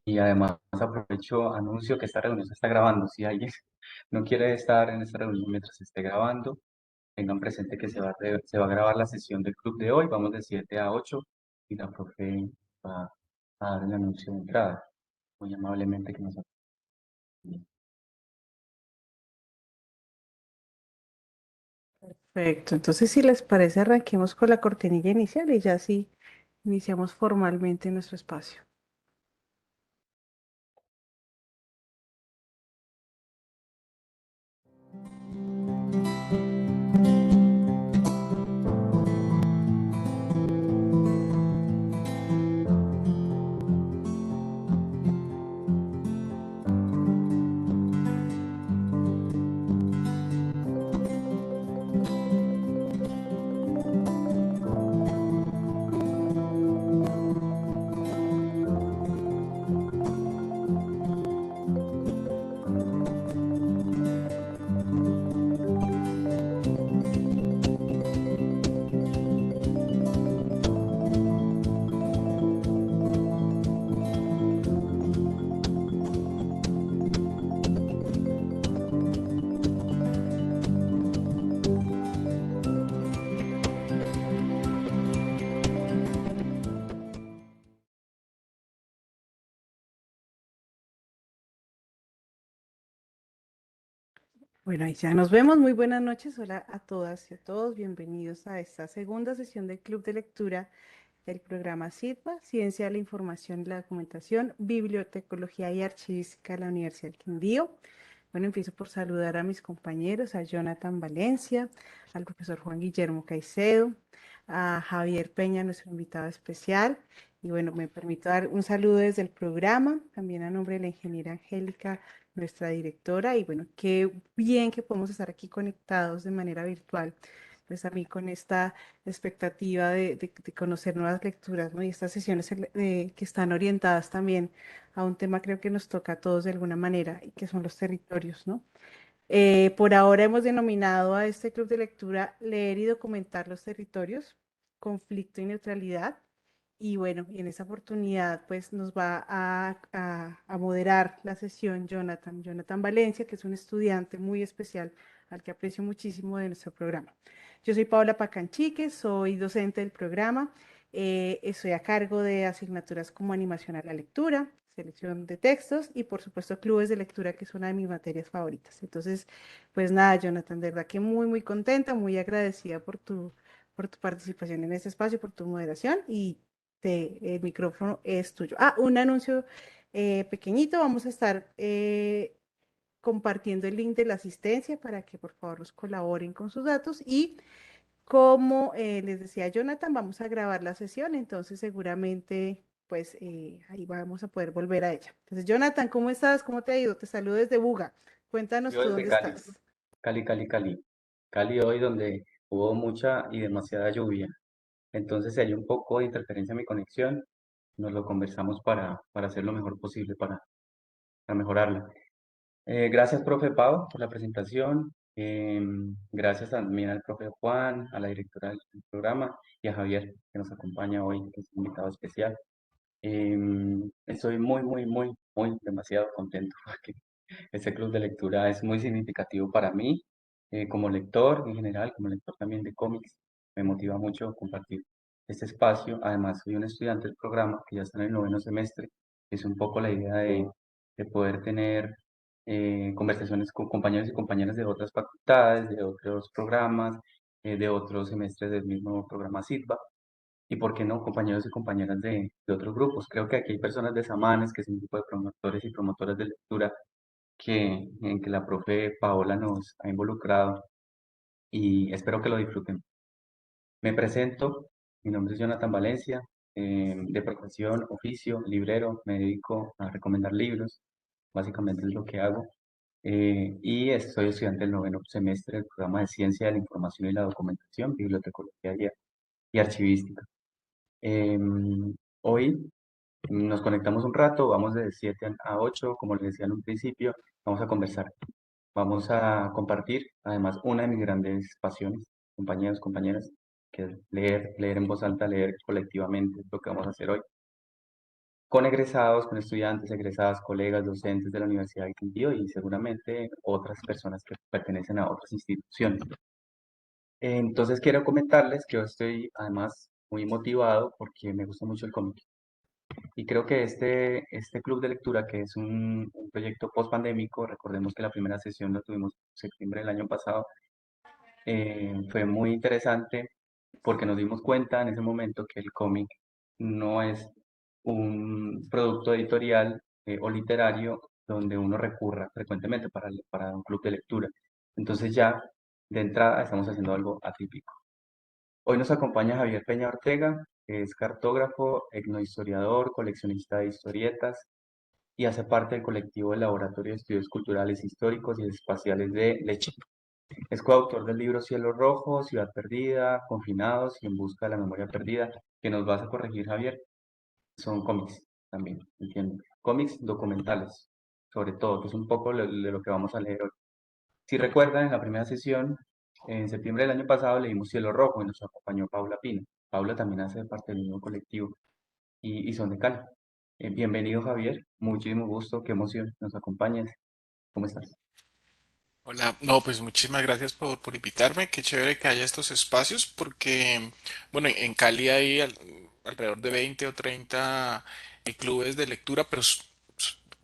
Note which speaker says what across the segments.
Speaker 1: y además aprovecho, anuncio que esta reunión se está grabando. Si alguien no quiere estar en esta reunión mientras se esté grabando, tengan presente que se va a grabar la sesión del club de hoy. Vamos de 7 a 8 y la profe va a dar el anuncio de entrada. Muy amablemente que nos acompañe.
Speaker 2: Perfecto, entonces si les parece arranquemos con la cortinilla inicial y ya así iniciamos formalmente nuestro espacio. Bueno, ahí ya nos vemos. Muy buenas noches. Hola a todas y a todos. Bienvenidos a esta segunda sesión del Club de Lectura del programa CITBA, Ciencia de la Información y la Documentación, Bibliotecología y Archivística de la Universidad del Quindío. Bueno, empiezo por saludar a mis compañeros, a Jonathan Valencia, al profesor Juan Guillermo Caicedo, a Javier Peña, nuestro invitado especial. Y bueno, me permito dar un saludo desde el programa, también a nombre de la ingeniera Angélica, nuestra directora. Y bueno, qué bien que podemos estar aquí conectados de manera virtual. Pues a mí con esta expectativa de conocer nuevas lecturas, ¿no? Y estas sesiones que están orientadas también a un tema creo que nos toca a todos de alguna manera, y que son los territorios, ¿no? Por ahora hemos denominado a este club de lectura Leer y documentar los territorios, conflicto y neutralidad. Y bueno, y en esa oportunidad pues nos va a moderar la sesión Jonathan Valencia, que es un estudiante muy especial al que aprecio muchísimo de nuestro programa. Yo soy Paola Pacanchique, soy docente del programa, estoy a cargo de asignaturas como animación a la lectura, selección de textos y por supuesto clubes de lectura, que es una de mis materias favoritas. Entonces, pues nada, Jonathan, de verdad que muy, muy contenta, muy agradecida por tu participación en este espacio, por tu moderación y el micrófono es tuyo. Ah, un anuncio pequeñito, vamos a estar compartiendo el link de la asistencia para que por favor nos colaboren con sus datos y como les decía Jonathan, vamos a grabar la sesión, entonces seguramente pues ahí vamos a poder volver a ella. Entonces, Jonathan, ¿cómo estás? ¿Cómo te ha ido? Te saludo desde Buga. Cuéntanos
Speaker 1: Yo
Speaker 2: tú
Speaker 1: desde
Speaker 2: dónde
Speaker 1: Cali,
Speaker 2: estás.
Speaker 1: Cali, Cali, Cali. Cali hoy donde hubo mucha y demasiada lluvia. Entonces, si hay un poco de interferencia en mi conexión, nos lo conversamos para hacer lo mejor posible para mejorarla. Gracias, profe Pau, por la presentación. Gracias también al profe Juan, a la directora del programa y a Javier, que nos acompaña hoy, que es un invitado especial. Estoy muy, muy, muy, muy demasiado contento porque este club de lectura es muy significativo para mí, como lector en general, como lector también de cómics. Me motiva mucho compartir este espacio. Además, soy un estudiante del programa que ya está en el noveno semestre. Es un poco la idea de poder tener conversaciones con compañeros y compañeras de otras facultades, de otros programas, de otros semestres del mismo programa SITBA y por qué no, compañeros y compañeras de otros grupos. Creo que aquí hay personas de Samanes, que es un grupo de promotores y promotoras de lectura en que la profe Paola nos ha involucrado y espero que lo disfruten. Me presento, mi nombre es Jonathan Valencia, de profesión, oficio, librero, me dedico a recomendar libros, básicamente es lo que hago. Y soy estudiante del noveno semestre del programa de Ciencia de la Información y la Documentación, Bibliotecología y Archivística. Hoy nos conectamos un rato, vamos de 7 a 8, como les decía en un principio, vamos a conversar, vamos a compartir, además, una de mis grandes pasiones, compañeros, compañeras, que es leer, leer en voz alta, leer colectivamente, es lo que vamos a hacer hoy. con egresados, con estudiantes, egresadas, colegas, docentes de la Universidad del Quindío y seguramente otras personas que pertenecen a otras instituciones. Entonces quiero comentarles que yo estoy además muy motivado porque me gusta mucho el cómic. Y creo que este club de lectura, que es un proyecto post-pandémico, recordemos que la primera sesión la tuvimos en septiembre del año pasado, fue muy interesante porque nos dimos cuenta en ese momento que el cómic no es un producto editorial o literario donde uno recurra frecuentemente para un club de lectura. Entonces ya de entrada estamos haciendo algo atípico. Hoy nos acompaña Javier Peña Ortega, que es cartógrafo, etnohistoriador, coleccionista de historietas y hace parte del colectivo del Laboratorio de Estudios Culturales, Históricos y Espaciales de Leche. Es coautor del libro Cielo Rojo, Ciudad Perdida, Confinados y En Busca de la Memoria Perdida, que nos vas a corregir, Javier. Son cómics también, entiendo. Cómics documentales, sobre todo, que es un poco de lo que vamos a leer hoy. Si recuerdan, en la primera sesión, en septiembre del año pasado, leímos Cielo Rojo y nos acompañó Paula Pino. Paula también hace parte del mismo colectivo y son de Cali. Bienvenido, Javier. Muchísimo gusto, qué emoción nos acompañes. ¿Cómo estás?
Speaker 3: Hola, no, pues muchísimas gracias por invitarme. Qué chévere que haya estos espacios porque, bueno, en Cali hay alrededor de 20 o 30 clubes de lectura, pero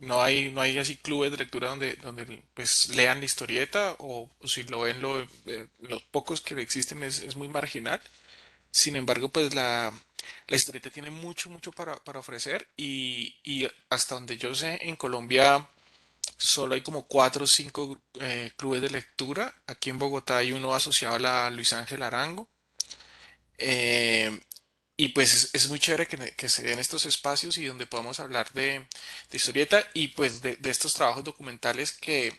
Speaker 3: no hay así clubes de lectura donde pues lean la historieta o si lo ven, los pocos que existen es muy marginal. Sin embargo, pues la historieta tiene mucho para ofrecer y hasta donde yo sé, en Colombia solo hay como cuatro o cinco clubes de lectura. Aquí en Bogotá hay uno asociado a la Luis Ángel Arango. Eh, y pues es muy chévere que se den estos espacios y donde podamos hablar de historieta y pues de estos trabajos documentales que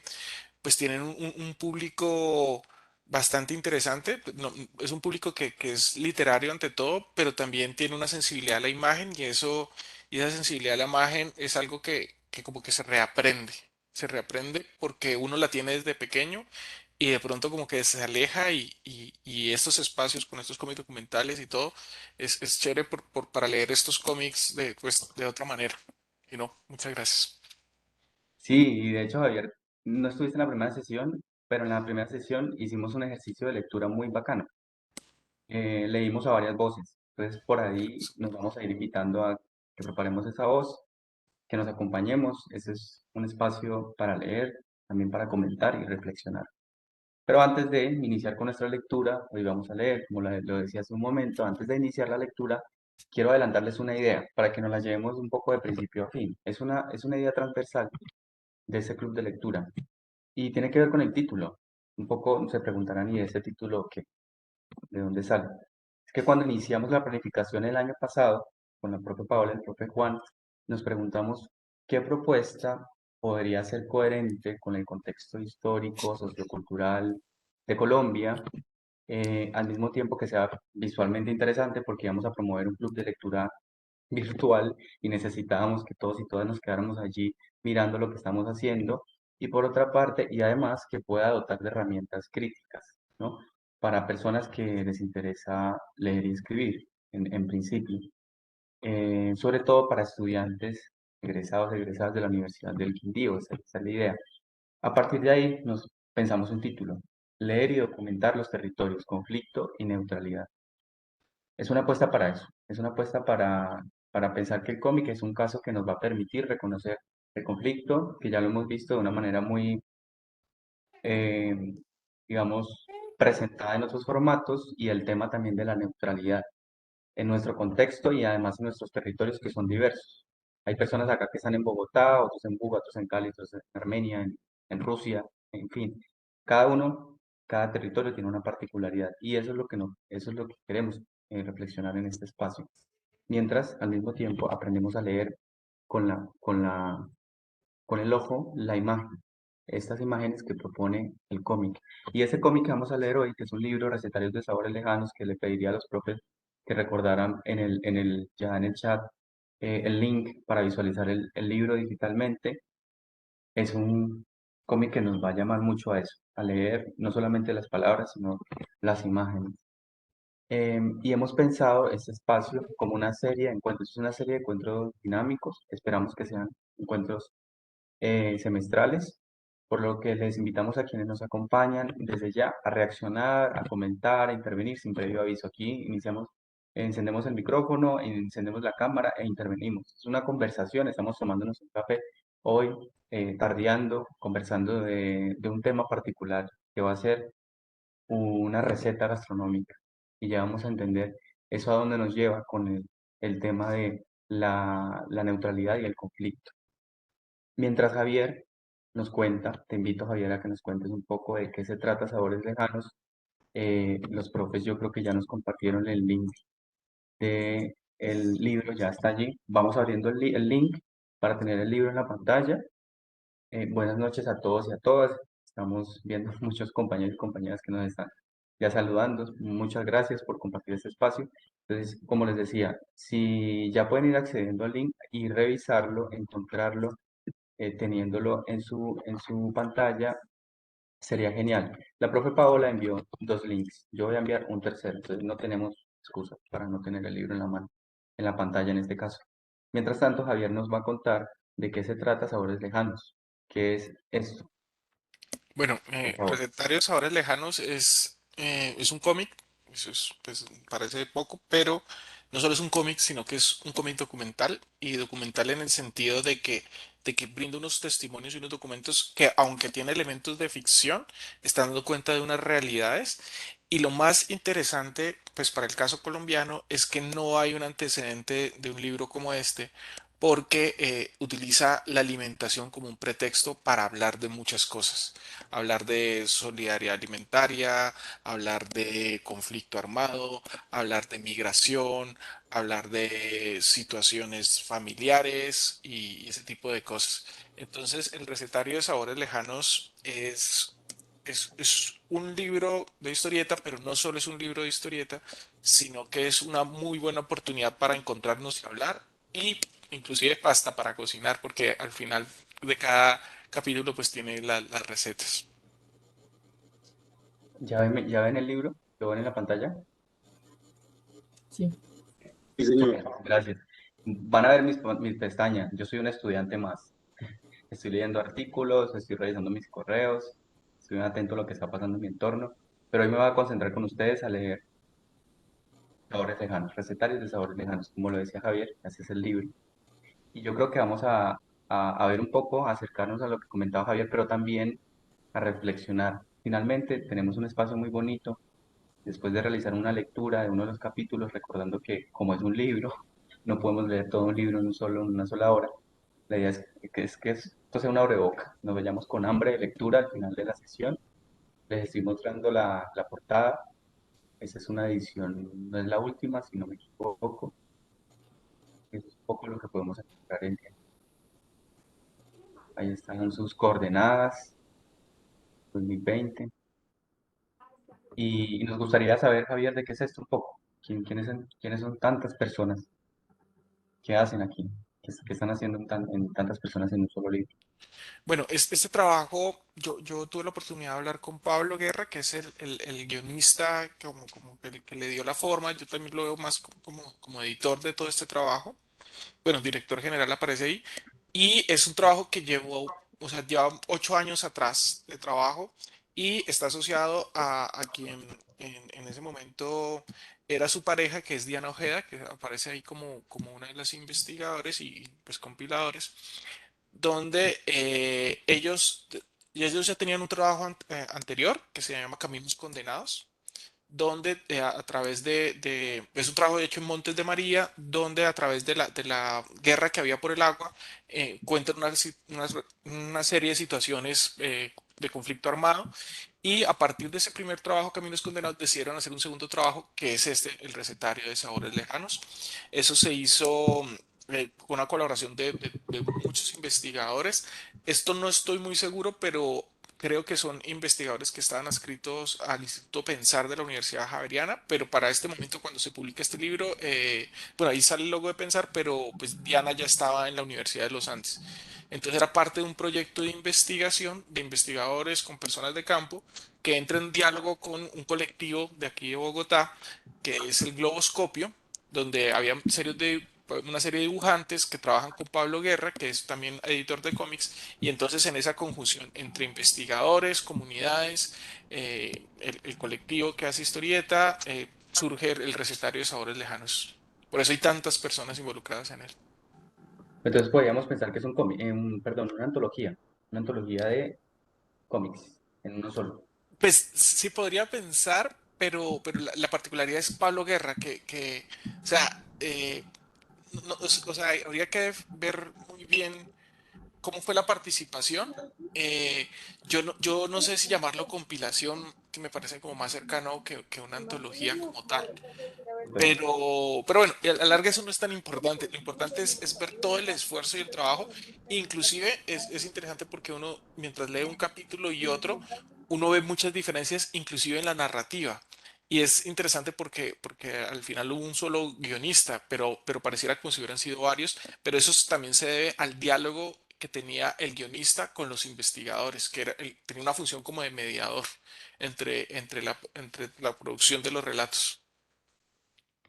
Speaker 3: pues tienen un público bastante interesante. Pues, es un público que es literario ante todo, pero también tiene una sensibilidad a la imagen y esa sensibilidad a la imagen es algo que como que se reaprende. Se reaprende porque uno la tiene desde pequeño y de pronto como que se aleja y estos espacios con estos cómics documentales y todo es chévere para leer estos cómics de otra manera. Y no, muchas gracias.
Speaker 1: Sí, y de hecho, Javier, no estuviste en la primera sesión, pero en la primera sesión hicimos un ejercicio de lectura muy bacano. Leímos a varias voces, entonces por ahí nos vamos a ir invitando a que preparemos esa voz, que nos acompañemos. Ese es un espacio para leer, también para comentar y reflexionar. Pero antes de iniciar con nuestra lectura, hoy vamos a leer, como lo decía hace un momento, antes de iniciar la lectura, quiero adelantarles una idea para que nos la llevemos un poco de principio a fin. Es una idea transversal de ese club de lectura y tiene que ver con el título. Un poco se preguntarán, ¿y ese título qué? ¿De dónde sale? Es que cuando iniciamos la planificación el año pasado, con la profe Paola y el profe Juan, nos preguntamos qué propuesta podría ser coherente con el contexto histórico, sociocultural de Colombia, al mismo tiempo que sea visualmente interesante porque íbamos a promover un club de lectura virtual y necesitábamos que todos y todas nos quedáramos allí mirando lo que estamos haciendo y por otra parte, y además que pueda dotar de herramientas críticas, ¿no? Para personas que les interesa leer y escribir, en principio. Sobre todo para estudiantes egresados, egresadas de la Universidad del Quindío, esa es la idea. A partir de ahí nos pensamos un título, leer y documentar los territorios, conflicto y neutralidad. Es una apuesta para eso, es una apuesta para pensar que el cómic es un caso que nos va a permitir reconocer el conflicto, que ya lo hemos visto de una manera muy, eh, digamos, presentada en otros formatos, y el tema también de la neutralidad en nuestro contexto y además en nuestros territorios que son diversos. Hay personas acá que están en Bogotá, otros en Buga, otros en Cali, otros en Armenia, en Rusia, en fin. Cada uno, cada territorio tiene una particularidad y eso es lo que, no, eso es lo que queremos reflexionar en este espacio. Mientras, al mismo tiempo, aprendemos a leer con con el ojo la imagen, estas imágenes que propone el cómic. Y ese cómic que vamos a leer hoy, que es un libro, Recetarios de Sabores Lejanos, que le pediría a los profes que recordaran ya en el chat el link para visualizar el libro digitalmente, es un cómic que nos va a llamar mucho a eso, a leer no solamente las palabras, sino las imágenes. Y hemos pensado este espacio como una serie de encuentros, es una serie de encuentros dinámicos, esperamos que sean encuentros semestrales, por lo que les invitamos a quienes nos acompañan desde ya a reaccionar, a comentar, a intervenir sin previo aviso. Aquí iniciamos, encendemos el micrófono, encendemos la cámara e intervenimos. Es una conversación, estamos tomándonos un café hoy, tardeando, conversando de un tema particular que va a ser una receta gastronómica. Y ya vamos a entender eso a dónde nos lleva con el tema de la neutralidad y el conflicto. Mientras Javier nos cuenta, te invito Javier a que nos cuentes un poco de qué se trata Sabores Lejanos. Los profes yo creo que ya nos compartieron el link de el libro, ya está allí. Vamos abriendo el link para tener el libro en la pantalla. Buenas noches a todos y a todas. Estamos viendo muchos compañeros y compañeras que nos están ya saludando. Muchas gracias por compartir este espacio. Entonces, como les decía, si ya pueden ir accediendo al link y revisarlo, encontrarlo, teniéndolo en su pantalla, sería genial. La profe Paola envió dos links. Yo voy a enviar un tercero. Entonces, no tenemos excusa para no tener el libro en la mano, en la pantalla en este caso. Mientras tanto, Javier nos va a contar de qué se trata Sabores Lejanos. ¿Qué es esto?
Speaker 3: Bueno,
Speaker 1: Por favor.
Speaker 3: Recetario de Sabores Lejanos es un cómic, eso es, pues, parece poco, pero no solo es un cómic, sino que es un cómic documental, y documental en el sentido de que brinda unos testimonios y unos documentos que, aunque tiene elementos de ficción, están dando cuenta de unas realidades. Y lo más interesante, pues para el caso colombiano, es que no hay un antecedente de un libro como este, porque utiliza la alimentación como un pretexto para hablar de muchas cosas, hablar de solidaridad alimentaria, hablar de conflicto armado, hablar de migración, hablar de situaciones familiares y ese tipo de cosas. Entonces, el recetario de Sabores Lejanos es un libro de historieta, pero no solo es un libro de historieta, sino que es una muy buena oportunidad para encontrarnos y hablar, y inclusive hasta para cocinar, porque al final de cada capítulo pues tiene las recetas.
Speaker 1: ¿Ya ven el libro? ¿Lo ven en la pantalla?
Speaker 4: Sí.
Speaker 5: Sí,
Speaker 1: Muy
Speaker 5: señor.
Speaker 1: bien, gracias. Van a ver mis pestañas. Yo soy un estudiante más. Estoy leyendo artículos, estoy revisando mis correos, estoy muy atento a lo que está pasando en mi entorno, pero hoy me voy a concentrar con ustedes a leer sabores lejanos, recetarios de sabores lejanos, como lo decía Javier, así es el libro. Y yo creo que vamos a ver un poco, a acercarnos a lo que comentaba Javier, pero también a reflexionar. Finalmente, tenemos un espacio muy bonito después de realizar una lectura de uno de los capítulos, recordando que como es un libro, no podemos leer todo un libro en una sola hora. La idea es que esto sea un abreboca, nos vayamos con hambre de lectura al final de la sesión. Les estoy mostrando la portada. Esa es una edición, no es la última, si no me equivoco. Es un poco lo que podemos encontrar ahí están sus coordenadas, 2020. Y nos gustaría saber, Javier, de qué es esto un poco. ¿Quiénes son tantas personas que hacen aquí? ¿Qué están haciendo en tantas personas en un solo libro?
Speaker 3: Bueno, este trabajo, yo tuve la oportunidad de hablar con Pablo Guerra, que es el guionista como que le dio la forma. Yo también lo veo más como editor de todo este trabajo. Bueno, director general aparece ahí. Y es un trabajo que llevó, o sea, lleva 8 años atrás de trabajo, y está asociado a quien en ese momento era su pareja, que es Diana Ojeda, que aparece ahí como una de las investigadores y pues compiladores, donde ellos ya tenían un trabajo anterior que se llama Caminos Condenados, donde a través es un trabajo hecho en Montes de María, donde a través de la guerra que había por el agua, cuentan una serie de situaciones de conflicto armado, y a partir de ese primer trabajo, Caminos Condenados, decidieron hacer un segundo trabajo, que es este, el recetario de Sabores Lejanos. Eso se hizo con una colaboración de muchos investigadores. Esto no estoy muy seguro, pero creo que son investigadores que estaban adscritos al Instituto Pensar de la Universidad Javeriana, pero para este momento, cuando se publica este libro, bueno, ahí sale el logo de Pensar, pero pues Diana ya estaba en la Universidad de los Andes. Entonces era parte de un proyecto de investigación, de investigadores con personas de campo, que entra en diálogo con un colectivo de aquí de Bogotá, que es el Globoscopio, donde había una serie de dibujantes que trabajan con Pablo Guerra, que es también editor de cómics, y entonces en esa conjunción entre investigadores, comunidades, el colectivo que hace historieta, surge el recetario de sabores lejanos. Por eso hay tantas personas involucradas en él.
Speaker 1: Entonces podríamos pensar que es perdón, una antología de cómics en uno solo.
Speaker 3: Pues sí podría pensar, pero la particularidad es Pablo Guerra, o sea, o sea, habría que ver muy bien cómo fue la participación. Eh, yo no sé si llamarlo compilación, que me parece como más cercano que una antología como tal.
Speaker 1: Pues,
Speaker 3: Pero bueno, y a la larga eso no es tan importante. Lo importante es ver todo el esfuerzo y el trabajo. Inclusive es interesante porque uno, mientras lee un capítulo y otro, uno ve muchas diferencias, inclusive en la narrativa. Y es interesante porque al final hubo un solo guionista, pero pareciera como si hubieran sido varios. Pero eso también se debe al diálogo que tenía el guionista con los investigadores, tenía una función como de mediador entre la producción de los relatos.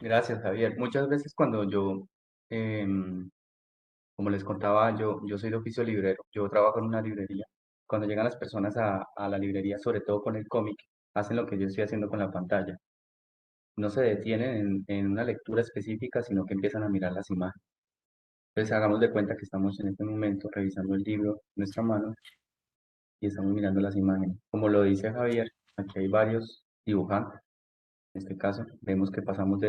Speaker 1: gracias, Javier. Muchas veces cuando em, como les contaba, yo soy de oficio librero, yo trabajo en una librería. Cuando llegan las personas a la librería, sobre todo con el cómic, hacen lo que yo estoy haciendo con la pantalla. No se detienen en una lectura específica, sino que empiezan a mirar las imágenes. Entonces hagamos de cuenta que estamos en este momento revisando el libro en nuestra mano y estamos mirando las imágenes. Como lo dice Javier, aquí hay varios dibujantes. En este caso, vemos que pasamos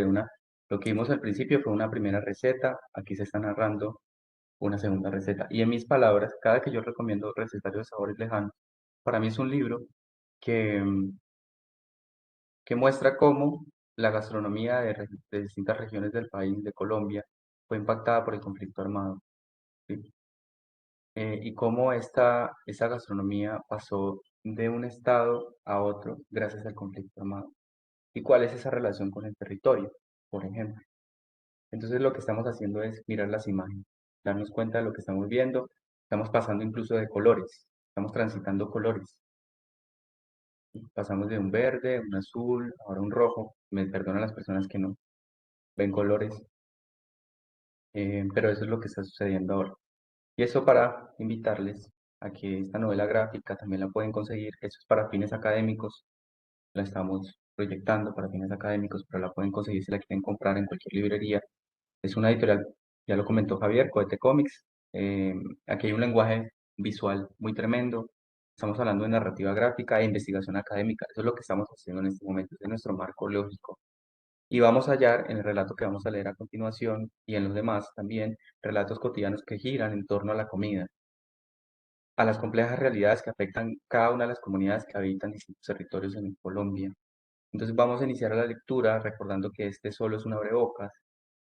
Speaker 1: lo que vimos al principio fue una primera receta, aquí se está narrando una segunda receta. Y en mis palabras, cada que yo recomiendo Recetario de Sabores Lejanos, para mí es un libro que, que muestra cómo la gastronomía de distintas regiones del país, de Colombia, fue impactada por el conflicto armado, ¿sí? Y cómo esa gastronomía pasó de un estado a otro gracias al conflicto armado. Y cuál es esa relación con el territorio, por ejemplo. Entonces lo que estamos haciendo es mirar las imágenes, darnos cuenta de lo que estamos viendo, estamos pasando incluso de colores, estamos transitando colores. Pasamos de un verde, un azul, ahora un rojo. Me perdonan las personas que no ven colores, pero eso es lo que está sucediendo ahora. Y eso para invitarles a que esta novela gráfica también la pueden conseguir. Eso es para fines académicos, la estamos proyectando para fines académicos, pero la pueden conseguir si la quieren comprar en cualquier librería. Es una editorial, ya lo comentó Javier, Cohete Comics. Eh, Aquí hay un lenguaje visual muy tremendo. Estamos hablando de narrativa gráfica e investigación académica. Eso es lo que estamos haciendo en este momento, es nuestro marco lógico. Y vamos a hallar en el relato que vamos a leer a continuación y en los demás también relatos cotidianos que giran en torno a la comida, a las complejas realidades que afectan cada una de las comunidades que habitan distintos territorios en Colombia. Entonces vamos a iniciar la lectura recordando que este solo es un abrebocas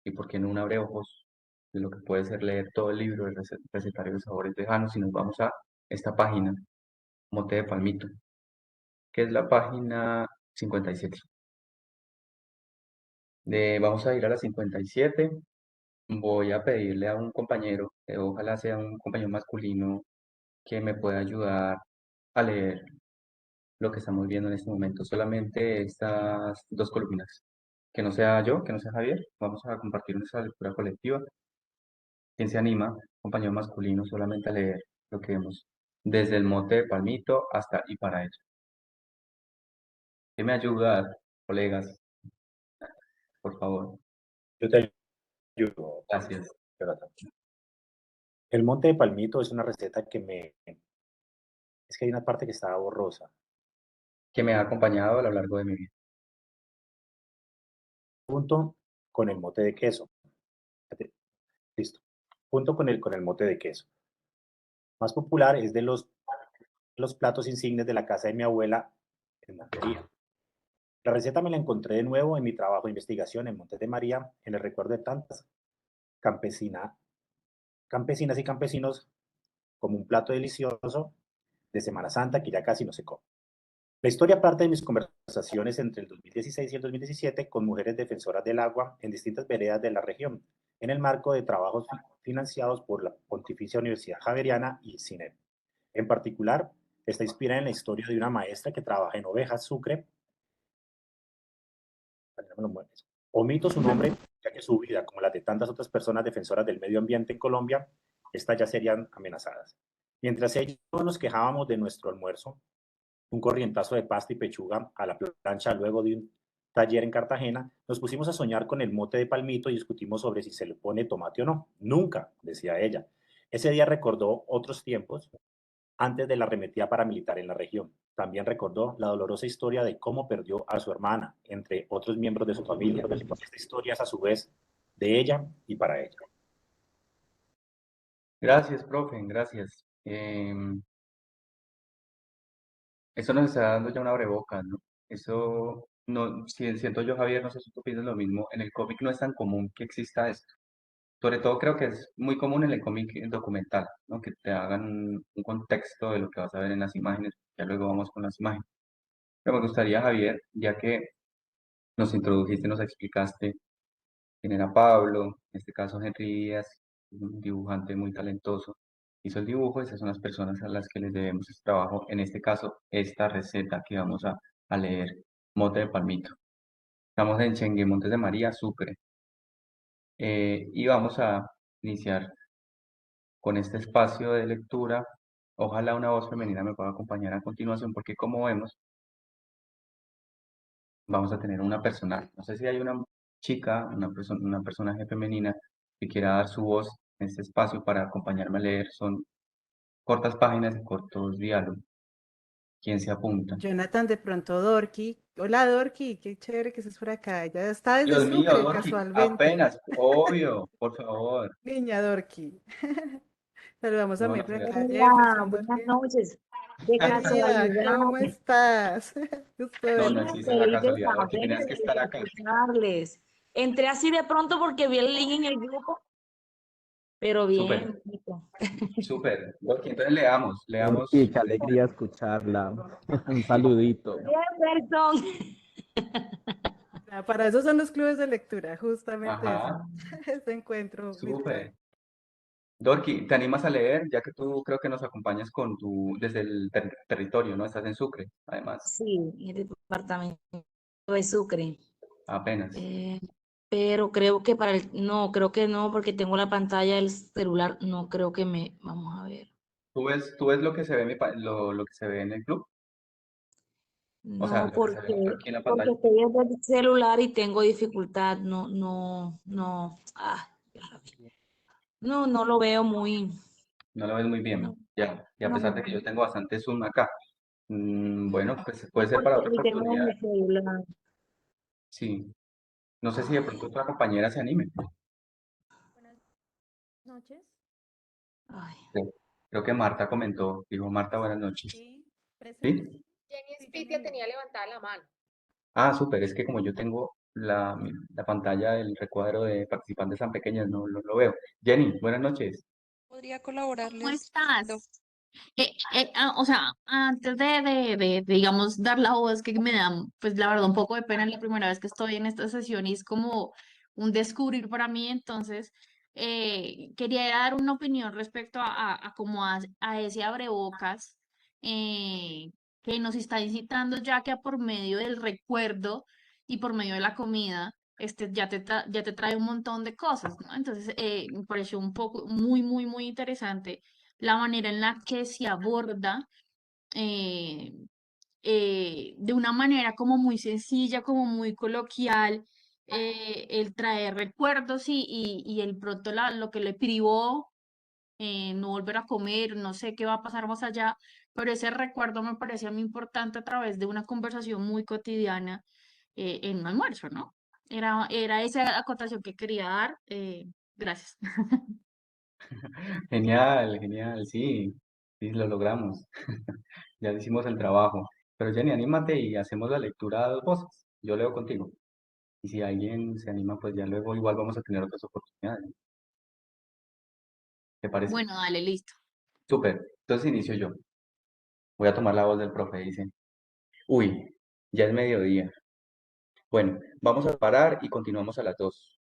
Speaker 1: y por qué no un abreojos de lo que puede ser leer todo el libro del recetario de sabores lejanos, y nos vamos a esta página, Mote de Palmito, que es la página 57. Vamos a ir a la 57. Voy a pedirle a un compañero, ojalá sea un compañero masculino, que me pueda ayudar a leer lo que estamos viendo en este momento, solamente estas dos columnas. Que no sea yo, que no sea Javier, vamos a compartir nuestra lectura colectiva. ¿Quién se anima, compañero masculino, solamente a leer lo que vemos desde el mote de Palmito hasta y para ello? ¿Quién me ayuda, colegas, por favor?
Speaker 5: Yo te ayudo,
Speaker 1: Gracias.
Speaker 5: Jonathan. El monte de Palmito es una receta es que hay una parte que está borrosa.
Speaker 1: Que me ha acompañado a lo largo de mi vida.
Speaker 5: Junto con el mote de queso. Listo. Junto con el mote de queso. Más popular es de los platos insignes de la casa de mi abuela en Montería. La receta me la encontré de nuevo en mi trabajo de investigación en Montes de María, en el recuerdo de tantas campesina, campesinas y campesinos, como un plato delicioso de Semana Santa que ya casi no se come. La historia parte de mis conversaciones entre el 2016 y el 2017 con mujeres defensoras del agua en distintas veredas de la región, en el marco de trabajos financiados por la Pontificia Universidad Javeriana y CINEP. En particular, está inspirada en la historia de una maestra que trabaja en Ovejas, Sucre. Omito su nombre, ya que su vida, como la de tantas otras personas defensoras del medio ambiente en Colombia, estas ya serían amenazadas. Mientras ellos nos quejábamos de nuestro almuerzo, un corrientazo de pasta y pechuga a la plancha luego de un taller en Cartagena, nos pusimos a soñar con el mote de Palmito y discutimos sobre si se le pone tomate o no. Nunca, decía ella. Ese día recordó otros tiempos antes de la arremetida paramilitar en la región. También recordó la dolorosa historia de cómo perdió a su hermana, entre otros miembros de su familia. Esta historia es a su vez de ella y para ella.
Speaker 1: Gracias, profe, gracias. Eso nos está dando ya una abrebocas, ¿no? Eso, no, si siento yo, Javier, no sé si tú piensas lo mismo, en el cómic no es tan común que exista esto. Sobre todo creo que es muy común en el cómic documental, ¿no? Que te hagan un contexto de lo que vas a ver en las imágenes, ya luego vamos con las imágenes. Pero me gustaría, Javier, ya que nos introdujiste, nos explicaste quién era Pablo, en este caso Henry Díaz, un dibujante muy talentoso, hizo el dibujo, esas son las personas a las que les debemos este trabajo, en este caso, esta receta que vamos a leer, mote de palmito. Estamos en Chengue, Montes de María, Sucre, y vamos a iniciar con este espacio de lectura. Ojalá una voz femenina me pueda acompañar a continuación, porque como vemos, vamos a tener una personal. No sé si hay una chica, una personaje femenina que quiera dar su voz en este espacio para acompañarme a leer. Son cortas páginas y cortos diálogos. ¿Quién se apunta?
Speaker 2: Jonathan, de pronto Dorky. Hola Dorky, qué chévere que estés por acá. Ella está desde
Speaker 1: Dios mío,
Speaker 2: Sucre,
Speaker 1: Dorky,
Speaker 2: casualmente.
Speaker 1: apenas, obvio, por favor.
Speaker 2: Niña Dorky. Saludamos a
Speaker 1: No,
Speaker 2: mí
Speaker 1: no
Speaker 2: por
Speaker 1: sé.
Speaker 2: acá,
Speaker 6: Hola,
Speaker 2: Jefferson
Speaker 6: buenas
Speaker 2: Dorky.
Speaker 6: noches. De
Speaker 2: María,
Speaker 6: casualidad,
Speaker 2: ¿cómo estás? Gusto
Speaker 1: No,
Speaker 2: verte.
Speaker 1: no
Speaker 6: bien,
Speaker 1: existe la
Speaker 6: feliz de
Speaker 1: casualidad, Dorky,
Speaker 6: saberles,
Speaker 1: tenías que estar
Speaker 6: de
Speaker 1: acá.
Speaker 6: escucharles. Entré así de pronto porque vi el link en el grupo, pero bien,
Speaker 1: Súper,
Speaker 6: bonito.
Speaker 1: súper. Dorky, entonces leamos.
Speaker 7: Y qué alegría escucharla. Un saludito.
Speaker 6: Jefferson.
Speaker 2: Para eso son los clubes de lectura, justamente eso.
Speaker 1: Ajá,
Speaker 2: Este encuentro virtual.
Speaker 1: súper. Dorky, ¿te animas a leer? Ya que tú creo que nos acompañas desde el territorio, ¿no? Estás en Sucre, además,
Speaker 6: Sí, en el departamento de Sucre.
Speaker 1: apenas.
Speaker 6: Eh, pero creo que no, creo que no, porque tengo la pantalla del celular, no creo que vamos a ver.
Speaker 1: ¿Tú ves lo que se ve lo que se ve en el club? O sea,
Speaker 6: No,
Speaker 1: lo que se ve aquí en la
Speaker 6: porque
Speaker 1: pantalla.
Speaker 6: estoy desde el celular y tengo dificultad. No, no, no. No, no lo veo muy.
Speaker 1: No lo ves muy bien,
Speaker 6: No,
Speaker 1: ya. Y a
Speaker 6: no,
Speaker 1: pesar de que yo tengo bastante zoom acá. Bueno, pues puede ser para
Speaker 6: porque
Speaker 1: otra
Speaker 6: y tengo
Speaker 1: oportunidad.
Speaker 6: mi celular.
Speaker 1: Sí. No sé si de
Speaker 6: Ay,
Speaker 1: pronto otra compañera se anime.
Speaker 8: Buenas noches.
Speaker 6: ay.
Speaker 1: Creo que Marta comentó, dijo Marta, buenas noches.
Speaker 8: Sí, presente.
Speaker 1: ¿Sí?
Speaker 8: Jenny
Speaker 2: Sí,
Speaker 8: Spitia
Speaker 2: tengo.
Speaker 8: tenía levantada la mano.
Speaker 1: Ah, súper, es que como yo tengo la pantalla del recuadro de participantes tan pequeñas, no lo veo. Jenny, buenas noches.
Speaker 9: Podría
Speaker 10: ¿Cómo
Speaker 9: colaborarles.
Speaker 10: estás? O sea, antes digamos, dar la voz, que me da, pues la verdad, un poco de pena, es la primera vez que estoy en esta sesión y es como un descubrir para mí, entonces, quería dar una opinión respecto a como a ese abrebocas eh, que nos está incitando ya que por medio del recuerdo y por medio de la comida, ya te trae un montón de cosas, ¿no? Entonces, me pareció un poco muy interesante la manera en la que se aborda eh, de una manera como muy sencilla, como muy coloquial, el traer recuerdos y el pronto lo que le privó, no volver a comer, no sé qué va a pasar más allá, pero ese recuerdo me parecía muy importante a través de una conversación muy cotidiana en un almuerzo, ¿no? Era esa acotación que quería dar. Gracias.
Speaker 1: Genial, genial, sí, sí, lo logramos. Ya hicimos el trabajo. Pero Jenny, anímate y hacemos la lectura a dos voces. Yo leo contigo. Y si alguien se anima, pues ya luego igual vamos a tener otras oportunidades. ¿Te parece?
Speaker 10: Bueno, dale, listo.
Speaker 1: Súper. Entonces inicio yo. Voy a tomar la voz del profe. Dice, uy, ya es mediodía. Bueno, vamos a parar y continuamos a las 2.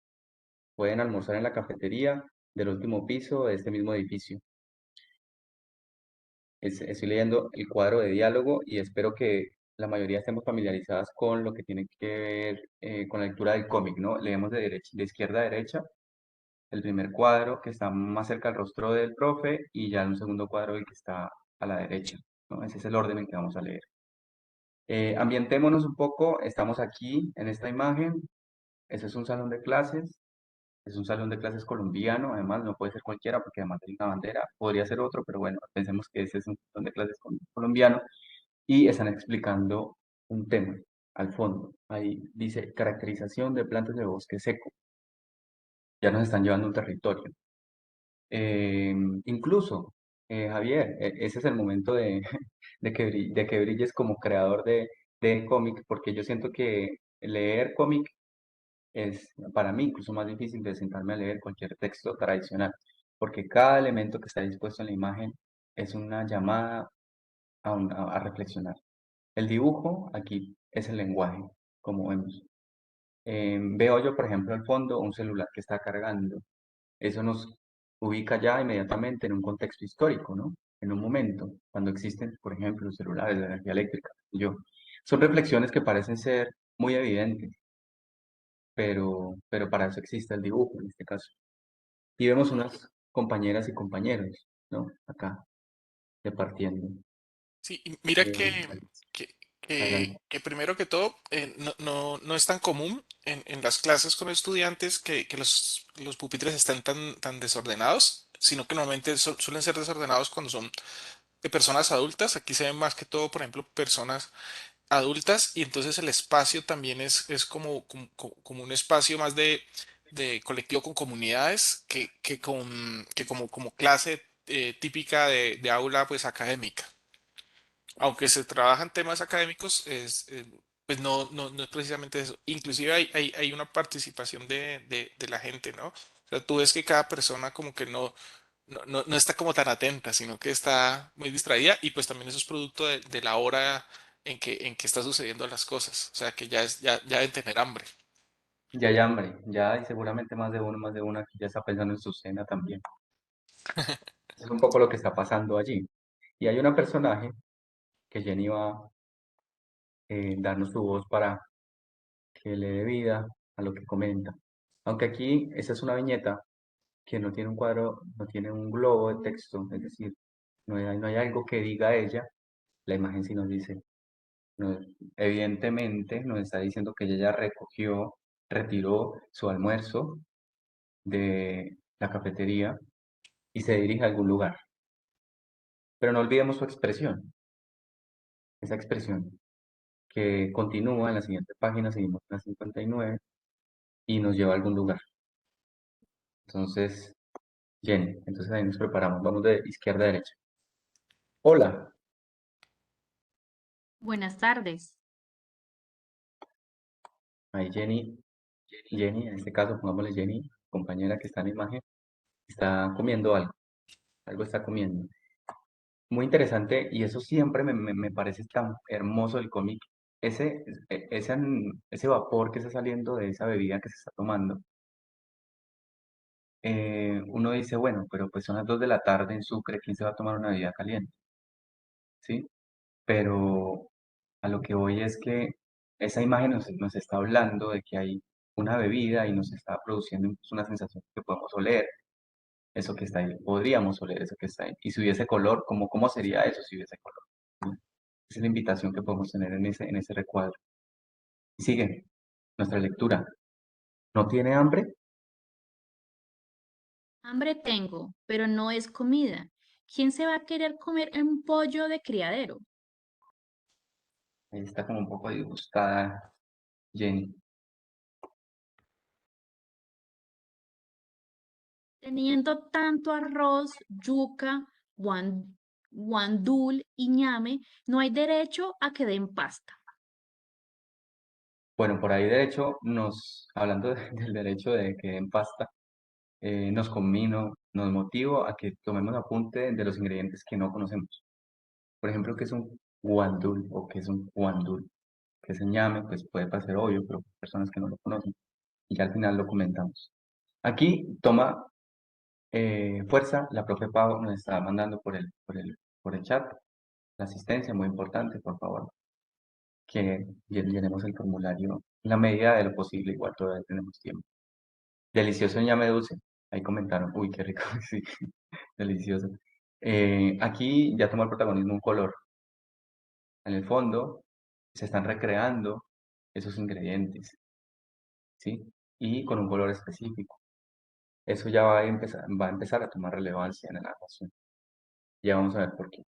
Speaker 1: Pueden almorzar en la cafetería del último piso de este mismo edificio. Estoy leyendo el cuadro de diálogo y espero que la mayoría estemos familiarizadas con lo que tiene que ver con la lectura del cómic, ¿no? Leemos de izquierda a derecha el primer cuadro que está más cerca al rostro del profe y ya un segundo cuadro el que está a la derecha, ¿no? Ese es el orden en que vamos a leer. Ambientémonos un poco, estamos aquí en esta imagen, ese es un salón de clases, es un salón de clases colombiano, además no puede ser cualquiera porque además hay una bandera, podría ser otro, pero bueno, pensemos que ese es un salón de clases colombiano y están explicando un tema al fondo. Ahí dice caracterización de plantas de bosque seco. Ya nos están llevando a un territorio. Incluso, Javier, ese es el momento de, de que brilles como creador de cómic, porque yo siento que leer cómic es para mí incluso más difícil de sentarme a leer cualquier texto tradicional, porque cada elemento que está dispuesto en la imagen es una llamada a reflexionar. El dibujo aquí es el lenguaje, como vemos. Veo yo, por ejemplo, al fondo un celular que está cargando. Eso nos ubica ya inmediatamente en un contexto histórico, ¿no? En un momento, cuando existen, por ejemplo, los celulares, la energía eléctrica. Son reflexiones que parecen ser muy evidentes, pero para eso existe el dibujo en este caso. Y vemos unas compañeras y compañeros, ¿no? Acá, departiendo.
Speaker 3: Sí, y mira
Speaker 1: Eh,
Speaker 3: que,
Speaker 1: adelante.
Speaker 3: que primero que todo, no es tan común en las clases con estudiantes que los pupitres estén tan desordenados, sino que normalmente suelen ser desordenados cuando son de personas adultas. Aquí se ven más que todo, por ejemplo, personas adultas y entonces el espacio también es como un espacio más de colectivo con comunidades como clase típica de aula pues académica. Aunque se trabajan temas académicos, pues no es precisamente eso. Inclusive hay una participación de la gente, ¿no? O sea, tú ves que cada persona como que no está como tan atenta, sino que está muy distraída y pues también eso es producto de la hora en que está sucediendo las cosas. O sea, que ya deben tener hambre.
Speaker 1: Ya hay hambre, ya hay seguramente más de una que ya está pensando en su cena también. Es un poco lo que está pasando allí. Y hay una personaje que Jenny va a darnos su voz para que le dé vida a lo que comenta. Aunque aquí esa es una viñeta que no tiene un cuadro, no tiene un globo de texto, es decir, no hay algo que diga ella, la imagen sí nos dice, no- evidentemente nos está diciendo que ella ya recogió, retiró su almuerzo de la cafetería y se dirige a algún lugar. Pero no olvidemos su expresión, esa expresión que continúa en la siguiente página, seguimos en la 59 y nos lleva a algún lugar. Entonces, Jenny, entonces ahí nos preparamos, vamos de izquierda a derecha. Hola,
Speaker 10: Buenas tardes.
Speaker 1: ahí Jenny, en este caso pongámosle Jenny, compañera que está en la imagen, está comiendo algo, algo está comiendo. Muy interesante y eso siempre me parece tan hermoso del cómic, ese vapor que está saliendo de esa bebida que se está tomando. Uno dice, bueno, pero pues son las 2 de la tarde en Sucre, ¿quién se va a tomar una bebida caliente? ¿Sí? Pero a lo que voy es que esa imagen nos está hablando de que hay una bebida y nos está produciendo incluso una sensación que podemos oler, eso que está ahí, podríamos oler eso que está ahí. Y si hubiese color, ¿cómo sería eso si hubiese color? ¿No? Esa es la invitación que podemos tener en ese recuadro. Y sigue nuestra lectura. ¿No tiene hambre?
Speaker 10: Hambre tengo, pero no es comida. ¿Quién se va a querer comer un pollo de criadero?
Speaker 1: Ahí está como un poco disgustada Jenny.
Speaker 10: Teniendo tanto arroz, yuca, guandul y ñame, no hay derecho a que den pasta.
Speaker 1: Bueno, por ahí derecho, hablando del derecho de que den pasta, nos convino, nos motivo a que tomemos apunte de los ingredientes que no conocemos. Por ejemplo, ¿qué es un guandul o qué es un guandul? ¿Qué es el ñame? Pues puede parecer obvio, pero hay personas que no lo conocen. Y ya al final lo comentamos. Aquí toma fuerza, la profe Pau nos está mandando por el chat la asistencia, muy importante, por favor, que llenemos el formulario en la medida de lo posible, igual todavía tenemos tiempo. Delicioso ñame dulce, ahí comentaron, uy, qué rico, sí, delicioso. Aquí ya toma el protagonismo un color. En el fondo se están recreando esos ingredientes, ¿sí? Y con un color específico. Eso ya va a empezar a tomar relevancia en la narración. Ya vamos a ver por qué.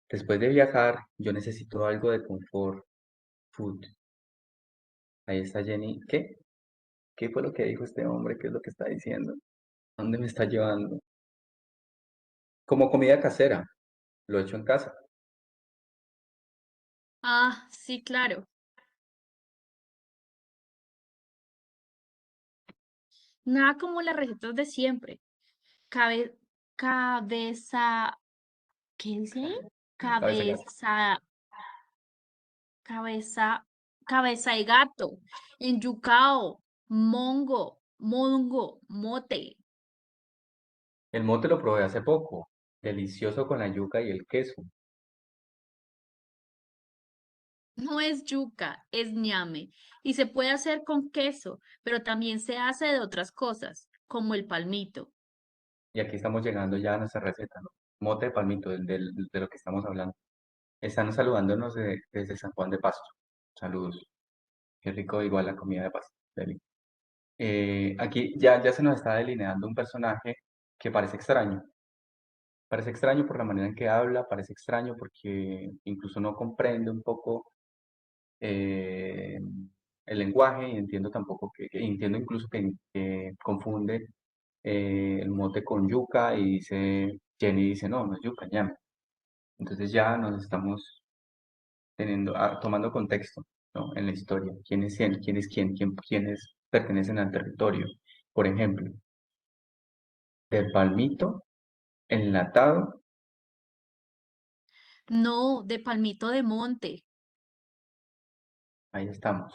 Speaker 1: Después de viajar, yo necesito algo de confort food. Ahí está Jenny. ¿Qué? ¿Qué fue lo que dijo este hombre? ¿Qué es lo que está diciendo? ¿A dónde me está llevando? Como comida casera. Lo he hecho en casa.
Speaker 10: Ah, sí, claro. Nada como las recetas de siempre. Cabe, cabeza, ¿qué dice ahí?
Speaker 1: Cabeza de gato.
Speaker 10: Cabeza, cabeza, cabeza de gato, enyucao, mongo, mote.
Speaker 1: El mote lo probé hace poco. Delicioso con la yuca y el queso.
Speaker 10: No es yuca, es ñame. Y se puede hacer con queso, pero también se hace de otras cosas, como el palmito.
Speaker 1: Y aquí estamos llegando ya a nuestra receta, ¿no? Mote de palmito, de lo que estamos hablando. Están saludándonos desde San Juan de Pasto. Saludos. Qué rico, igual la comida de Pasto. Deli. Aquí ya se nos está delineando un personaje que parece extraño. Parece extraño por la manera en que habla, parece extraño porque incluso no comprende un poco eh, el lenguaje y entiendo tampoco entiendo incluso que confunde el mote con yuca y Jenny dice, no, no es yuca, ñame. Entonces ya nos estamos tomando contexto, ¿no? En la historia. ¿Quiénes pertenecen al territorio? Por ejemplo, del palmito enlatado.
Speaker 10: No, de palmito de monte.
Speaker 1: Ahí estamos.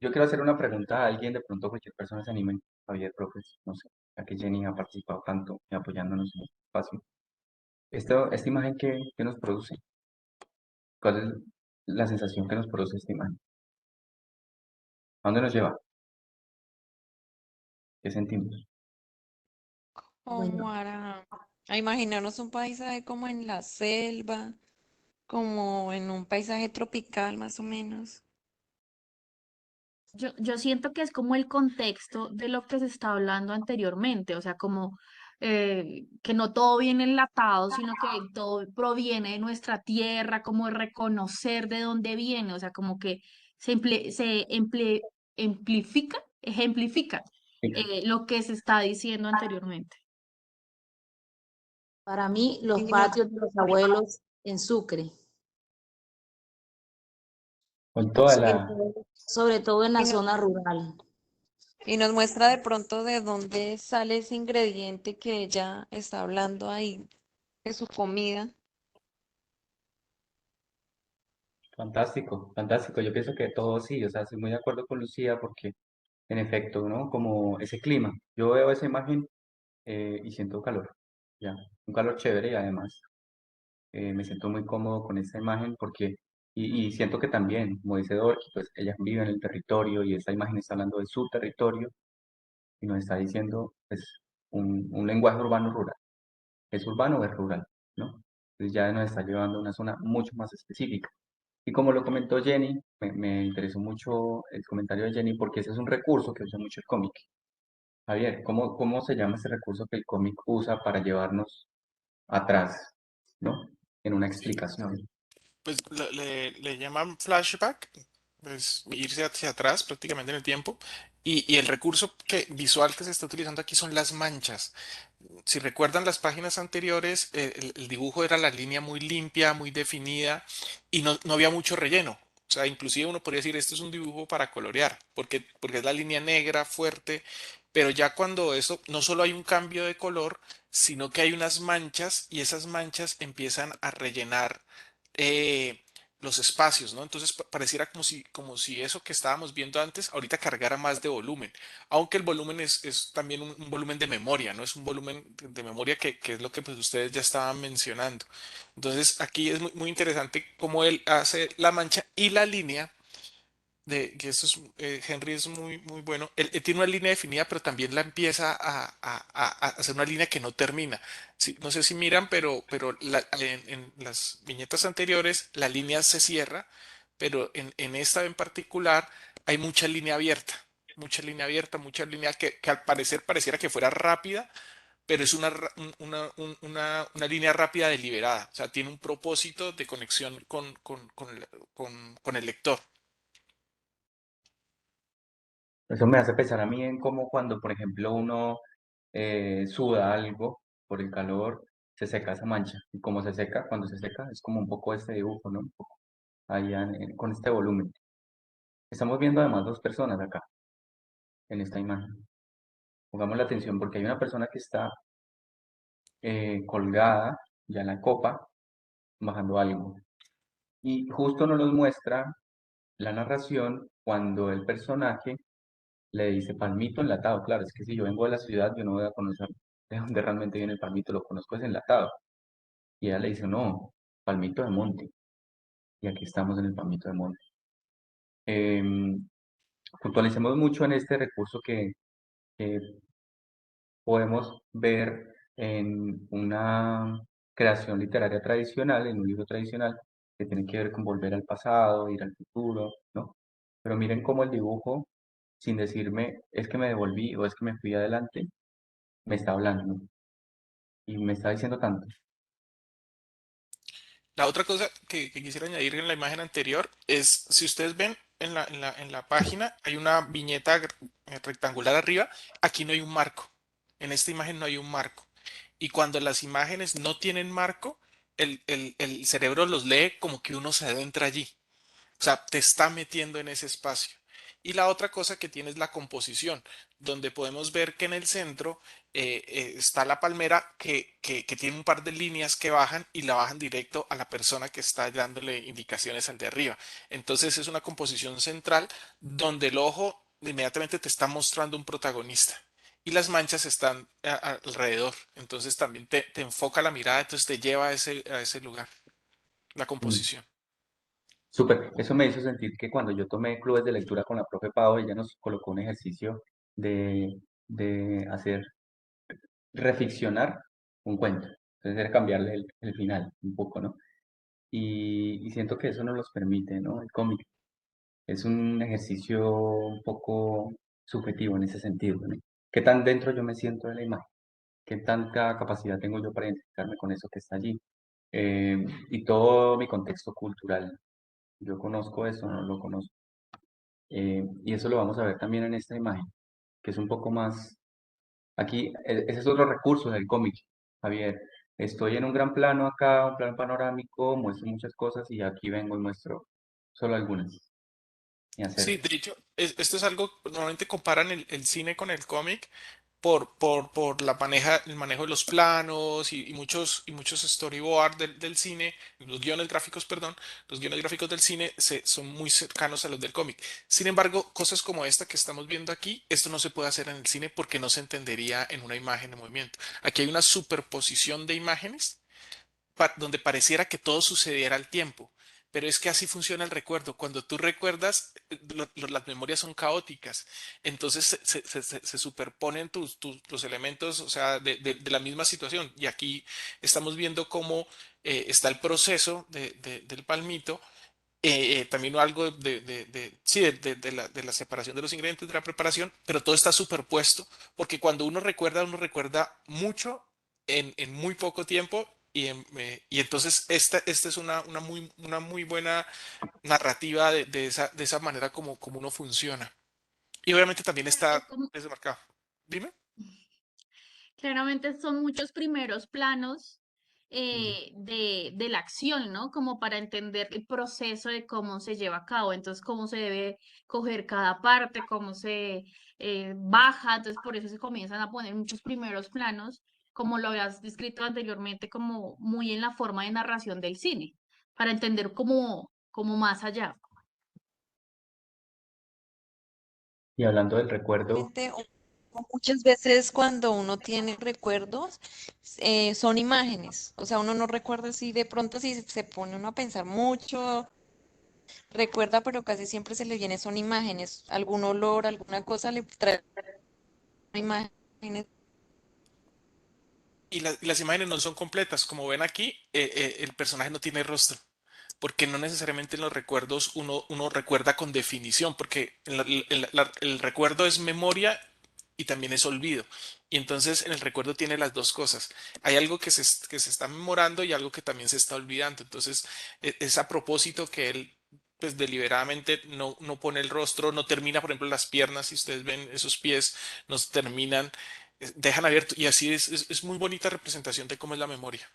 Speaker 1: Yo quiero hacer una pregunta a alguien, de pronto cualquier persona se anime, Javier, profes, no sé, ya que Jenny ha participado tanto y apoyándonos en este espacio. Esta imagen que nos produce, ¿cuál es la sensación que nos produce esta imagen? ¿A dónde nos lleva? ¿Qué sentimos?
Speaker 6: Bueno,
Speaker 9: Como a imaginarnos un paisaje como en la selva, como en un paisaje tropical más o menos.
Speaker 10: Yo siento que es como el contexto de lo que se está hablando anteriormente, o sea, como que no todo viene enlatado, sino que todo proviene de nuestra tierra, como reconocer de dónde viene, o sea, como que ejemplifica
Speaker 1: Fíjate.
Speaker 10: lo que se está diciendo anteriormente.
Speaker 6: para mí, los
Speaker 9: Y nos,
Speaker 6: patios de los abuelos en Sucre,
Speaker 1: Con toda la...
Speaker 6: sobre todo en la
Speaker 9: y nos,
Speaker 6: zona rural.
Speaker 9: y nos muestra de pronto de dónde sale ese ingrediente que ella está hablando ahí, de su comida.
Speaker 1: Fantástico, fantástico. Yo pienso que todo sí, o sea, estoy muy de acuerdo con Lucía porque, en efecto, ¿no? Como ese clima. Yo veo esa imagen y siento calor, ya. Un calor chévere y además me siento muy cómodo con esa imagen porque, y siento que también, como dice Dorky, pues ella vive en el territorio y esa imagen está hablando de su territorio y nos está diciendo, pues, un lenguaje urbano rural. ¿Es urbano o es rural? ¿No? Entonces ya nos está llevando a una zona mucho más específica. Y como lo comentó Jenny, me interesó mucho el comentario de Jenny porque ese es un recurso que usa mucho el cómic. Javier, ¿cómo se llama ese recurso que el cómic usa para llevarnos atrás, ¿no? En una explicación.
Speaker 3: Pues le llaman flashback, pues irse hacia atrás prácticamente en el tiempo. Y el recurso visual que se está utilizando aquí son las manchas. Si recuerdan las páginas anteriores, el dibujo era la línea muy limpia, muy definida y no había mucho relleno. O sea, inclusive uno podría decir, esto es un dibujo para colorear, porque es la línea negra fuerte, pero ya cuando eso, no solo hay un cambio de color, sino que hay unas manchas y esas manchas empiezan a rellenar eh, los espacios, ¿no? Entonces pareciera como si eso que estábamos viendo antes ahorita cargara más de volumen, aunque el volumen es también un volumen de memoria, ¿no? Es un volumen de memoria que es lo que pues ustedes ya estaban mencionando. Entonces aquí es muy interesante cómo él hace la mancha y la línea de que esto es, Henry es muy bueno. Él tiene una línea definida, pero también la empieza a hacer una línea que no termina. Sí, no sé si miran, pero en las viñetas anteriores la línea se cierra, pero en esta en particular hay mucha línea abierta, mucha línea que al parecer pareciera que fuera rápida, pero es una línea rápida deliberada. O sea, tiene un propósito de conexión con el lector.
Speaker 1: Eso me hace pensar a mí en cómo cuando, por ejemplo, uno suda algo por el calor, se seca esa mancha. Y como se seca, cuando se seca, es como un poco este dibujo, ¿no? Un poco allá con este volumen. Estamos viendo además dos personas acá, en esta imagen. Pongamos la atención porque hay una persona que está colgada ya en la copa, bajando algo. Y justo nos los muestra la narración cuando el personaje le dice palmito enlatado. Claro, es que si yo vengo de la ciudad, yo no voy a conocer de dónde realmente viene el palmito, lo conozco es enlatado. Y ella le dice, no, palmito de monte. Y aquí estamos en el palmito de monte. Em, Puntualicemos mucho en este recurso que podemos ver en una creación literaria tradicional, en un libro tradicional, que tiene que ver con volver al pasado, ir al futuro, ¿no? Pero miren cómo el dibujo, sin decirme es que me devolví o es que me fui adelante, me está hablando y me está diciendo tanto.
Speaker 3: La otra cosa que quisiera añadir en la imagen anterior es, si ustedes ven en la página, hay una viñeta rectangular arriba, aquí no hay un marco. En esta imagen no hay un marco. Y cuando las imágenes no tienen marco, el cerebro los lee como que uno se adentra allí. O sea, te está metiendo en ese espacio. Y la otra cosa que tiene es la composición, donde podemos ver que en el centro está la palmera que tiene un par de líneas que bajan y la bajan directo a la persona que está dándole indicaciones al de arriba. Entonces es una composición central donde el ojo inmediatamente te está mostrando un protagonista. Y las manchas están alrededor. Entonces también te enfoca la mirada, entonces te lleva a ese lugar, la
Speaker 1: Mm,
Speaker 3: composición.
Speaker 1: Súper, eso me hizo sentir que cuando yo tomé clubes de lectura con la profe Pau, ella nos colocó un ejercicio de hacer reficcionar un cuento. Entonces era cambiarle el final un poco, ¿no? Y siento que eso nos los permite, ¿no? El cómic es un ejercicio un poco subjetivo en ese sentido, ¿no? ¿Qué tan dentro yo me siento de la imagen? ¿Qué tanta capacidad tengo yo para identificarme con eso que está allí? Y todo mi contexto cultural. Yo conozco eso, no lo conozco. Y eso lo vamos a ver también en esta imagen, que es un poco más. Aquí, ese es otro recurso del cómic, Javier. Estoy en un gran plano acá, un plano panorámico, muestro muchas cosas y aquí vengo y muestro solo algunas. Me
Speaker 3: Sí,
Speaker 1: acerco.
Speaker 3: de hecho, esto es algo, normalmente comparan el cine con el cómic por el manejo de los planos y muchos storyboards del cine, los guiones gráficos, perdón, los guiones gráficos del cine son muy cercanos a los del cómic. Sin embargo, cosas como esta que estamos viendo aquí, esto no se puede hacer en el cine porque no se entendería en una imagen de movimiento. Aquí hay una superposición de imágenes donde pareciera que todo sucediera al tiempo. Pero es que así funciona el recuerdo. Cuando tú recuerdas, las memorias son caóticas. Entonces se superponen los elementos, o sea, de la misma situación. Y aquí estamos viendo cómo está el proceso del palmito. También algo sí, de la separación de los ingredientes de la preparación, pero todo está superpuesto, porque cuando uno recuerda mucho en muy poco tiempo y entonces esta es una muy buena narrativa de esa manera como uno funciona. Y obviamente también
Speaker 10: Claro,
Speaker 3: está
Speaker 10: es como,
Speaker 3: desmarcado. Dime.
Speaker 10: claramente son muchos primeros planos
Speaker 3: Mm.
Speaker 10: de la acción, ¿no? Como para entender el proceso de cómo se lleva a cabo, entonces cómo se debe coger cada parte, cómo se baja, entonces por eso se comienzan a poner muchos primeros planos, como lo habías descrito anteriormente, como muy en la forma de narración del cine, para entender como más allá.
Speaker 1: Y hablando del recuerdo,
Speaker 9: Realmente, o muchas veces cuando uno tiene recuerdos, son imágenes. O sea, uno no recuerda si de pronto si se pone uno a pensar mucho, recuerda, pero casi siempre se le viene son imágenes. Algún olor, alguna cosa le trae imágenes.
Speaker 3: Y las imágenes no son completas. Como ven aquí, el personaje no tiene rostro, porque no necesariamente en los recuerdos uno recuerda con definición, porque el recuerdo es memoria y también es olvido. Y entonces en el recuerdo tiene las dos cosas. Hay algo que se está memorando y algo que también se está olvidando. Entonces es a propósito que él pues deliberadamente no pone el rostro, no termina, por ejemplo, las piernas, si ustedes ven esos pies, nos terminan, dejan abierto. Y así es muy bonita representación de cómo es la memoria.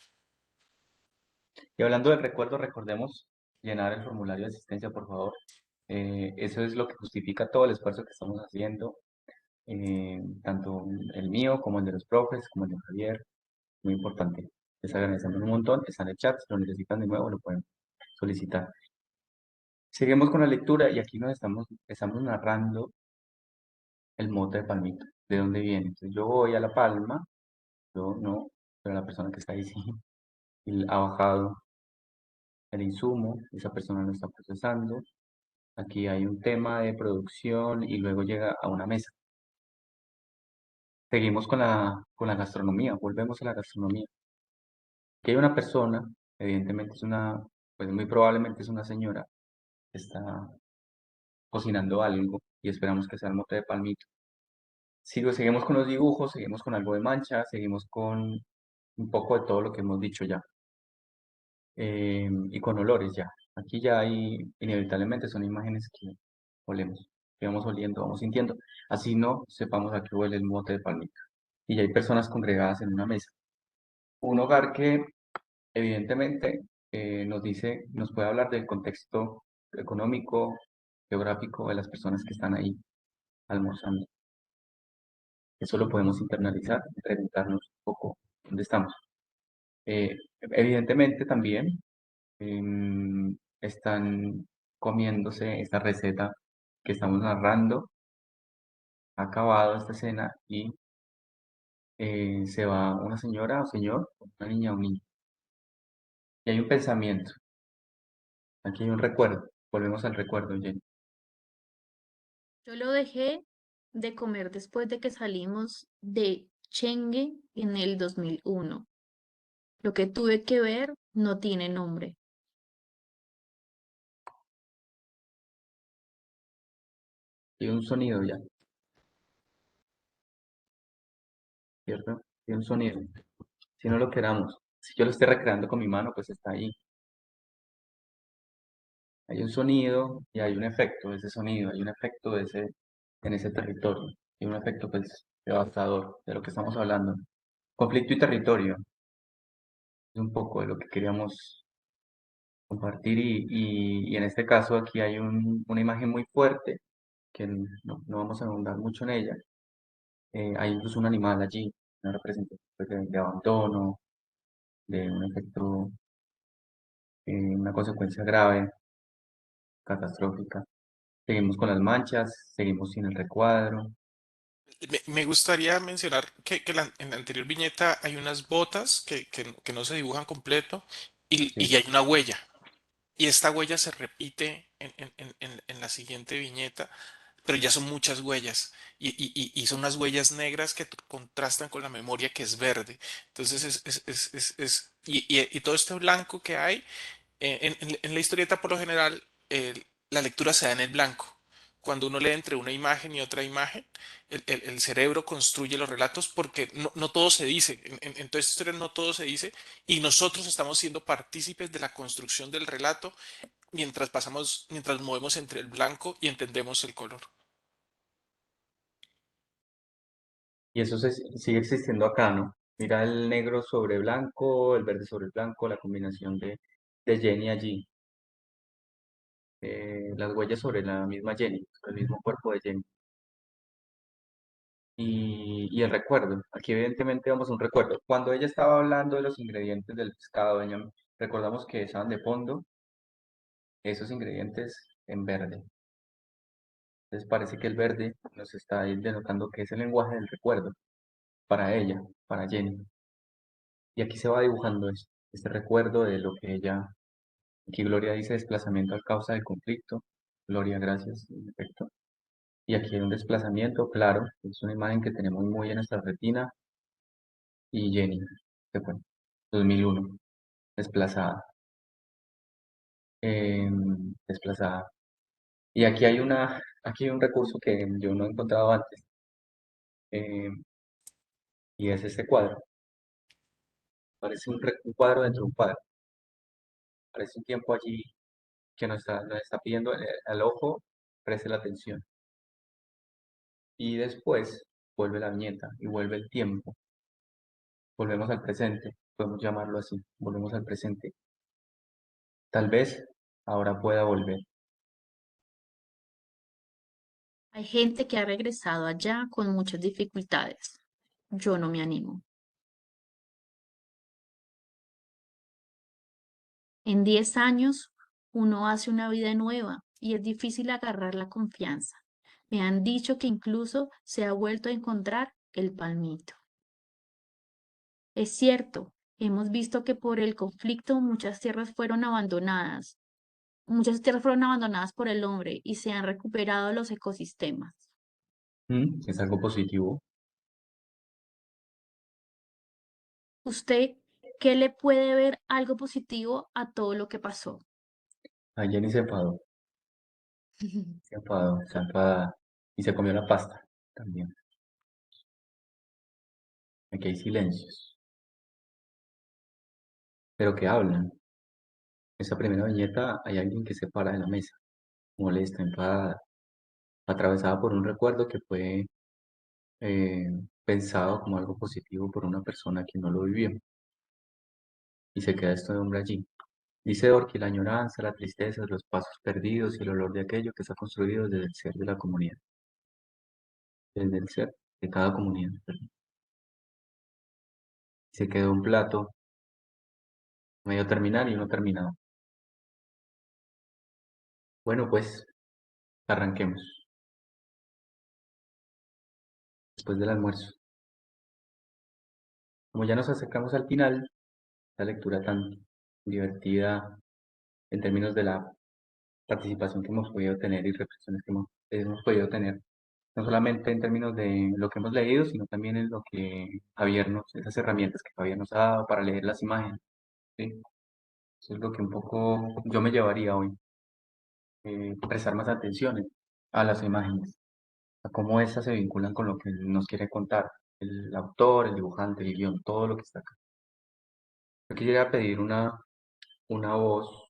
Speaker 1: y hablando del recuerdo, recordemos llenar el formulario de asistencia, por favor. Eso es lo que justifica todo el esfuerzo que estamos haciendo, tanto el mío como el de los profes, como el de Javier, muy importante. Les agradecemos un montón, está en el chat, si lo necesitan de nuevo lo pueden solicitar. Seguimos con la lectura y aquí estamos narrando el mote de palmito, de dónde viene. Entonces yo voy a La Palma, yo no, pero la persona que está ahí sí, y ha bajado el insumo, esa persona lo está procesando. Aquí hay un tema de producción y luego llega a una mesa. Seguimos con la gastronomía, volvemos a la gastronomía. Aquí hay una persona, evidentemente pues muy probablemente es una señora que está cocinando algo y esperamos que sea el mote de palmito. Seguimos con los dibujos, seguimos con algo de mancha, seguimos con un poco de todo lo que hemos dicho ya. Y con olores ya. Aquí ya hay, inevitablemente son imágenes que olemos, que vamos oliendo, vamos sintiendo. Así no sepamos a qué huele el mote de palmito. Y ya hay personas congregadas en una mesa. Un hogar que evidentemente nos puede hablar del contexto económico, geográfico de las personas que están ahí almorzando. Eso lo podemos internalizar, preguntarnos un poco dónde estamos. Evidentemente también están comiéndose esta receta que estamos narrando, ha acabado esta escena y se va una señora o señor, una niña o un niño. Y hay un pensamiento, aquí hay un recuerdo, volvemos al recuerdo, Jenny.
Speaker 10: Yo lo dejé de comer después de que salimos de Chengue en el 2001. Lo que tuve que ver no tiene nombre.
Speaker 1: Y un sonido ya, ¿cierto? Y un sonido, si no lo queramos. Si yo lo estoy recreando con mi mano, pues está ahí. Hay un sonido y hay un efecto de ese sonido, hay un efecto en ese territorio, y un efecto pues devastador de lo que estamos hablando. Conflicto y territorio es un poco de lo que queríamos compartir y en este caso aquí hay una imagen muy fuerte que no vamos a ahondar mucho en ella. Hay incluso un animal allí, una representación pues, de abandono, de un efecto, una consecuencia grave, catastrófica. Seguimos con las manchas, seguimos sin el recuadro.
Speaker 3: Me gustaría mencionar en la anterior viñeta hay unas botas que no se dibujan completo y
Speaker 1: ¿Sí?
Speaker 3: hay una huella. Y esta huella se repite en la siguiente viñeta, pero ya son muchas huellas. Y son unas huellas negras que contrastan con la memoria que es verde. Entonces y todo este blanco que hay en la historieta, por lo general, la lectura se da en el blanco. Cuando uno lee entre una imagen y otra imagen, el cerebro construye los relatos porque no todo se dice. En toda esta historia no todo se dice y nosotros estamos siendo partícipes de la construcción del relato mientras movemos entre el blanco y entendemos el color.
Speaker 1: Y eso sigue existiendo acá, ¿no? Mira el negro sobre blanco, el verde sobre blanco, la combinación de Jenny allí. Las huellas sobre la misma Jenny, sobre el mismo cuerpo de Jenny. Y el recuerdo. Aquí evidentemente vamos a un recuerdo. Cuando ella estaba hablando de los ingredientes del pescado, recordamos que estaban de fondo esos ingredientes en verde. Entonces parece que el verde nos está ahí denotando que es el lenguaje del recuerdo para ella, para Jenny. Y aquí se va dibujando este recuerdo de lo que ella, aquí Gloria dice desplazamiento a causa del conflicto. Gloria, gracias, en efecto. Y aquí hay un desplazamiento, claro, es una imagen que tenemos muy en nuestra retina. Y Jenny, que fue 2001, desplazada. Desplazada. Y aquí hay un recurso que yo no he encontrado antes, y es este cuadro. Parece un cuadro dentro de un cuadro. Parece un tiempo allí que nos está pidiendo al ojo preste la atención. Y después vuelve la viñeta y vuelve el tiempo. Volvemos al presente, podemos llamarlo así, volvemos al presente. Tal vez ahora pueda volver.
Speaker 10: Hay gente que ha regresado allá con muchas dificultades. Yo no me animo. En 10 años, uno hace una vida nueva y es difícil agarrar la confianza. Me han dicho que incluso se ha vuelto a encontrar el palmito. Es cierto, hemos visto que por el conflicto muchas tierras fueron abandonadas. Muchas tierras fueron abandonadas por el hombre y se han recuperado los ecosistemas.
Speaker 1: Es algo positivo.
Speaker 10: ¿Usted qué le puede ver algo positivo a todo lo que pasó?
Speaker 1: A Jenny se enfadó, se enfada y se comió la pasta también. Aquí hay silencios, pero que hablan. Esa primera viñeta hay alguien que se para de la mesa, molesta, enfadada, atravesada por un recuerdo que fue eh, pensado como algo positivo por una persona que no lo vivió. Y se queda este hombre allí. Dice Orki, la añoranza, la tristeza, los pasos perdidos y el olor de aquello que se ha construido desde el ser de la comunidad. Desde el ser de cada comunidad. Perdón. Se quedó un plato medio terminal y uno terminado. Bueno, pues arranquemos. Después del almuerzo. Como ya nos acercamos al final, esta lectura tan divertida en términos de la participación que hemos podido tener y reflexiones que hemos podido tener, no solamente en términos de lo que hemos leído, sino también en lo que esas herramientas que Javier nos ha dado para leer las imágenes, ¿sí? Eso es lo que un poco yo me llevaría hoy, prestar más atención a las imágenes, a cómo estas se vinculan con lo que nos quiere contar el autor, el dibujante, el guión, todo lo que está acá. Yo quisiera pedir una voz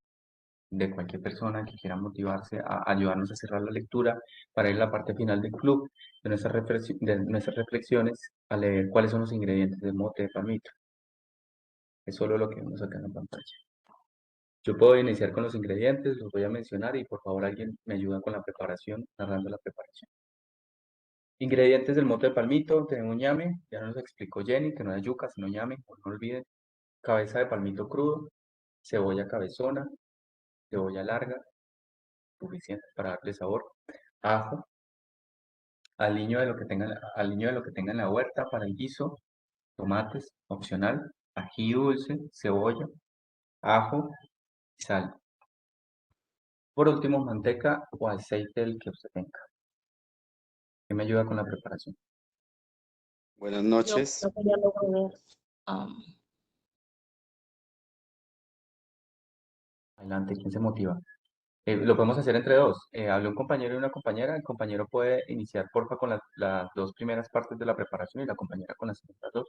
Speaker 1: de cualquier persona que quiera motivarse a ayudarnos a cerrar la lectura para ir a la parte final del club de nuestras reflexiones a leer cuáles son los ingredientes del mote de palmito. Es solo lo que vemos acá en la pantalla. Yo puedo iniciar con los ingredientes, los voy a mencionar y por favor alguien me ayuda con la preparación, narrando la preparación. Ingredientes del mote de palmito, tenemos ñame, ya nos explicó Jenny, que no es yuca, sino ñame, no olviden. Cabeza de palmito crudo, cebolla cabezona, cebolla larga, suficiente para darle sabor, ajo, aliño de lo que tenga en la huerta para el guiso, tomates, opcional, ají dulce, cebolla, ajo y sal. Por último, manteca o aceite del que usted tenga. ¿Qué me ayuda con la preparación?
Speaker 11: Buenas
Speaker 6: Yo
Speaker 11: noches.
Speaker 6: creo que ya lo voy a ver.
Speaker 1: Adelante, ¿quién se motiva? Lo podemos hacer entre dos. Hable un compañero y una compañera. El compañero puede iniciar, porfa, con las dos primeras partes de la preparación y la compañera con las otras dos.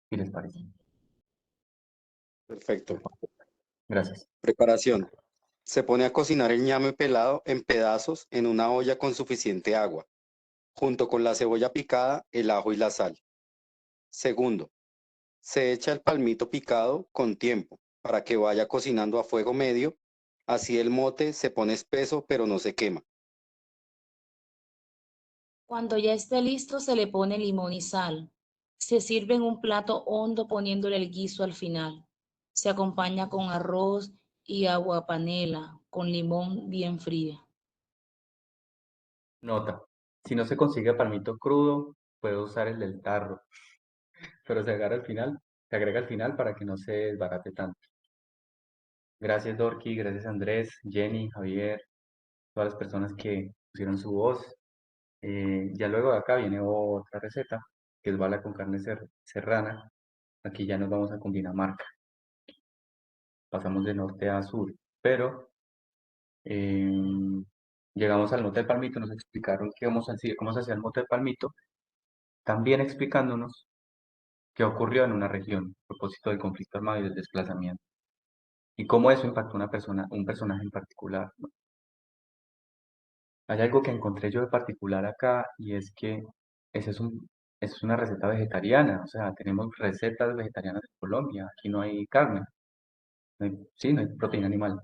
Speaker 1: ¿Qué les parece?
Speaker 11: Perfecto.
Speaker 1: Gracias.
Speaker 11: Preparación. Se pone a cocinar el ñame pelado en pedazos en una olla con suficiente agua, junto con la cebolla picada, el ajo y la sal. Segundo, se echa el palmito picado con tiempo para que vaya cocinando a fuego medio, así el mote se pone espeso pero no se quema.
Speaker 6: Cuando ya esté listo, se le pone limón y sal. Se sirve en un plato hondo poniéndole el guiso al final. Se acompaña con arroz y agua panela con limón bien fría.
Speaker 1: Nota, si no se consigue palmito crudo, puedo usar el del tarro, pero se agrega al final para que no se desbarate tanto. Gracias Dorky, gracias Andrés, Jenny, Javier, todas las personas que pusieron su voz. Ya luego de acá viene otra receta, que es bala con carne serrana. Aquí ya nos vamos a Cundinamarca. Pasamos de norte a sur, pero llegamos al mote del palmito, nos explicaron cómo se hacía el mote del palmito, también explicándonos qué ocurrió en una región a propósito del conflicto armado y del desplazamiento, y cómo eso impactó un personaje en particular, ¿no? Hay algo que encontré yo de particular acá, y es que ese es un, esa es una receta vegetariana, o sea, tenemos recetas vegetarianas en Colombia, aquí no hay carne, sí, no hay proteína animal.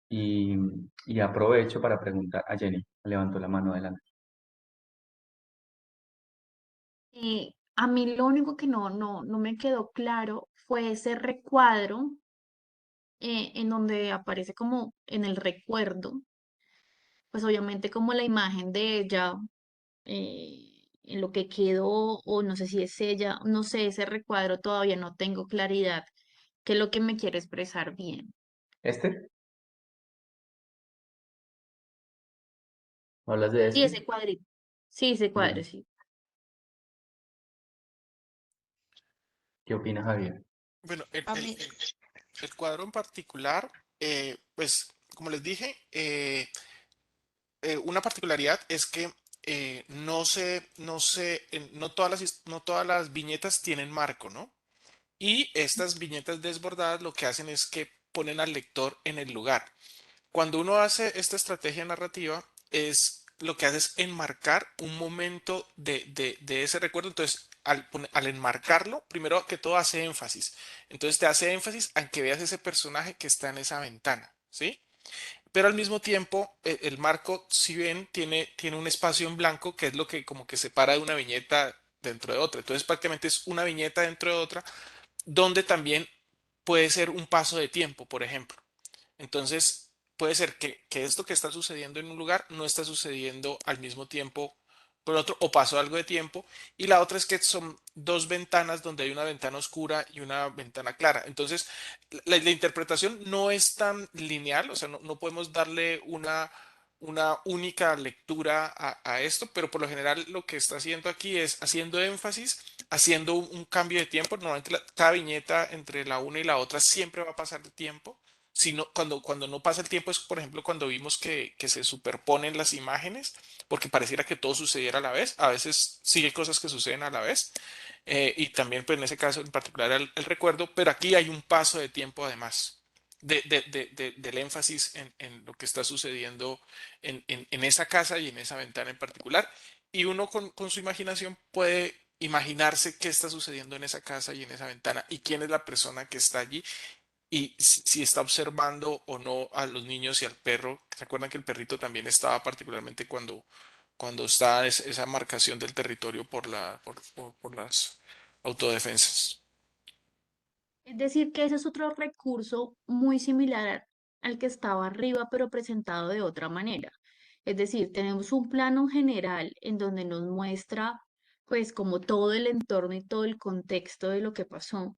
Speaker 1: Y, y aprovecho para preguntar a Jenny, levantó la mano adelante.
Speaker 10: A mí lo único que no me quedó claro fue ese recuadro en donde aparece como en el recuerdo, pues obviamente como la imagen de ella, en lo que quedó, o no sé si es ella, no sé, ese recuadro todavía no tengo claridad qué es lo que me quiere expresar bien.
Speaker 1: ¿Este? ¿Hablas de
Speaker 10: Sí,
Speaker 1: este?
Speaker 10: ese cuadrito. Sí, ese cuadro,
Speaker 1: Bueno,
Speaker 10: sí.
Speaker 1: ¿qué opinas, Javier?
Speaker 3: Bueno,
Speaker 9: A mí,
Speaker 3: el cuadro en particular, pues como les dije, una particularidad es que no todas no todas las viñetas tienen marco, ¿no? Y estas viñetas desbordadas lo que hacen es que ponen al lector en el lugar. Cuando uno hace esta estrategia narrativa, es lo que hace es enmarcar un momento de ese recuerdo. Entonces, al enmarcarlo, primero que todo hace énfasis. Entonces te hace énfasis a que veas ese personaje que está en esa ventana, ¿sí? Pero al mismo tiempo, el marco, si ven, tiene un espacio en blanco que es lo que como que separa de una viñeta dentro de otra. Entonces, prácticamente es una viñeta dentro de otra, donde también puede ser un paso de tiempo, por ejemplo. Entonces, puede ser que esto que está sucediendo en un lugar no está sucediendo al mismo tiempo por otro, o pasó algo de tiempo. Y la otra es que son dos ventanas donde hay una ventana oscura y una ventana clara. Entonces, la interpretación no es tan lineal, o sea, no podemos darle una única lectura a esto, pero por lo general lo que está haciendo aquí es haciendo énfasis, haciendo un cambio de tiempo. Normalmente cada viñeta entre la una y la otra siempre va a pasar de tiempo. Cuando no pasa el tiempo es, por ejemplo, cuando vimos que se superponen las imágenes, porque pareciera que todo sucediera a la vez. A veces sí hay cosas que suceden a la vez. Y también, pues en ese caso en particular, el recuerdo, pero aquí hay un paso de tiempo además del énfasis en lo que está sucediendo en esa casa y en esa ventana en particular. Y uno con su imaginación puede imaginarse qué está sucediendo en esa casa y en esa ventana y quién es la persona que está allí y si está observando o no a los niños y al perro. ¿Se acuerdan que el perrito también estaba particularmente cuando está esa marcación del territorio por las autodefensas?
Speaker 10: Es decir, que ese es otro recurso muy similar al que estaba arriba, pero presentado de otra manera. Es decir, tenemos un plano general en donde nos muestra, pues, como todo el entorno y todo el contexto de lo que pasó.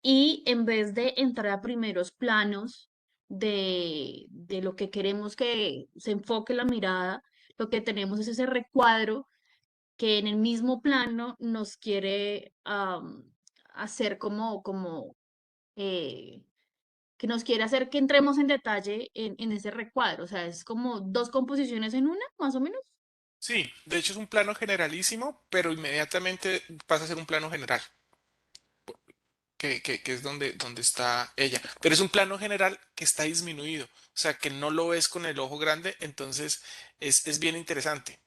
Speaker 10: Y en vez de entrar a primeros planos de lo que queremos que se enfoque la mirada, lo que tenemos es ese recuadro que en el mismo plano nos quiere hacer eh, que nos quiere hacer que entremos en detalle en ese recuadro. O sea, es como dos composiciones en una, más o menos.
Speaker 3: Sí, de hecho es un plano generalísimo, pero inmediatamente pasa a ser un plano general, que es donde está ella. Pero es un plano general que está disminuido, o sea, que no lo ves con el ojo grande, entonces es bien interesante,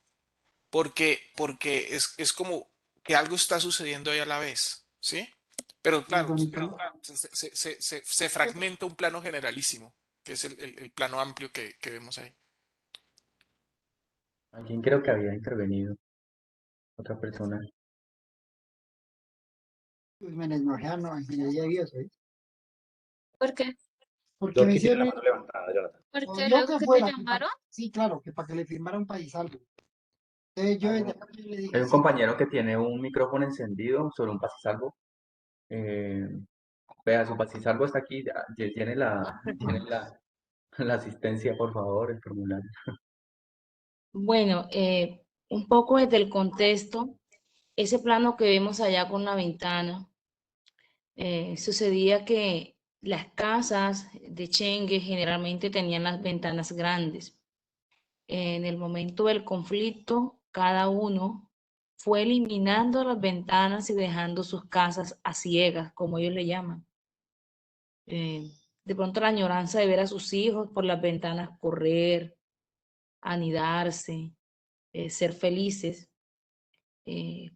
Speaker 3: porque es como que algo está sucediendo ahí a la vez, ¿sí? Pero
Speaker 4: Muy
Speaker 3: claro,
Speaker 4: bonito.
Speaker 3: se fragmenta un plano generalísimo, que es el plano amplio que vemos ahí.
Speaker 1: Alguien creo que había intervenido, otra persona.
Speaker 4: Pues menos Norjano, ingeniería de vías, ¿eh?
Speaker 9: ¿por qué?
Speaker 12: ¿Por qué me
Speaker 5: Dorky tiene la
Speaker 12: hicieron?
Speaker 5: mano levantada, Jonathan.
Speaker 8: Porque
Speaker 12: Obvio
Speaker 8: luego
Speaker 12: que
Speaker 8: que te
Speaker 12: fuera,
Speaker 8: llamaron,
Speaker 12: sí, claro, que para que le firmara un país algo. Entonces yo
Speaker 5: Ah,
Speaker 12: desde
Speaker 5: no.
Speaker 12: acá yo le
Speaker 1: Hay
Speaker 12: dije,
Speaker 1: un
Speaker 12: sí,
Speaker 1: compañero que tiene un micrófono encendido sobre un pasisalvo. Eh, Vea, su pasisalvo está aquí, tiene la asistencia, por favor, el formulario.
Speaker 6: Bueno, un poco desde el contexto, ese plano que vemos allá con la ventana, sucedía que las casas de Chengue generalmente tenían las ventanas grandes. En el momento del conflicto, cada uno fue eliminando las ventanas y dejando sus casas a ciegas, como ellos le llaman. De pronto la añoranza de ver a sus hijos por las ventanas correr, anidarse, ser felices,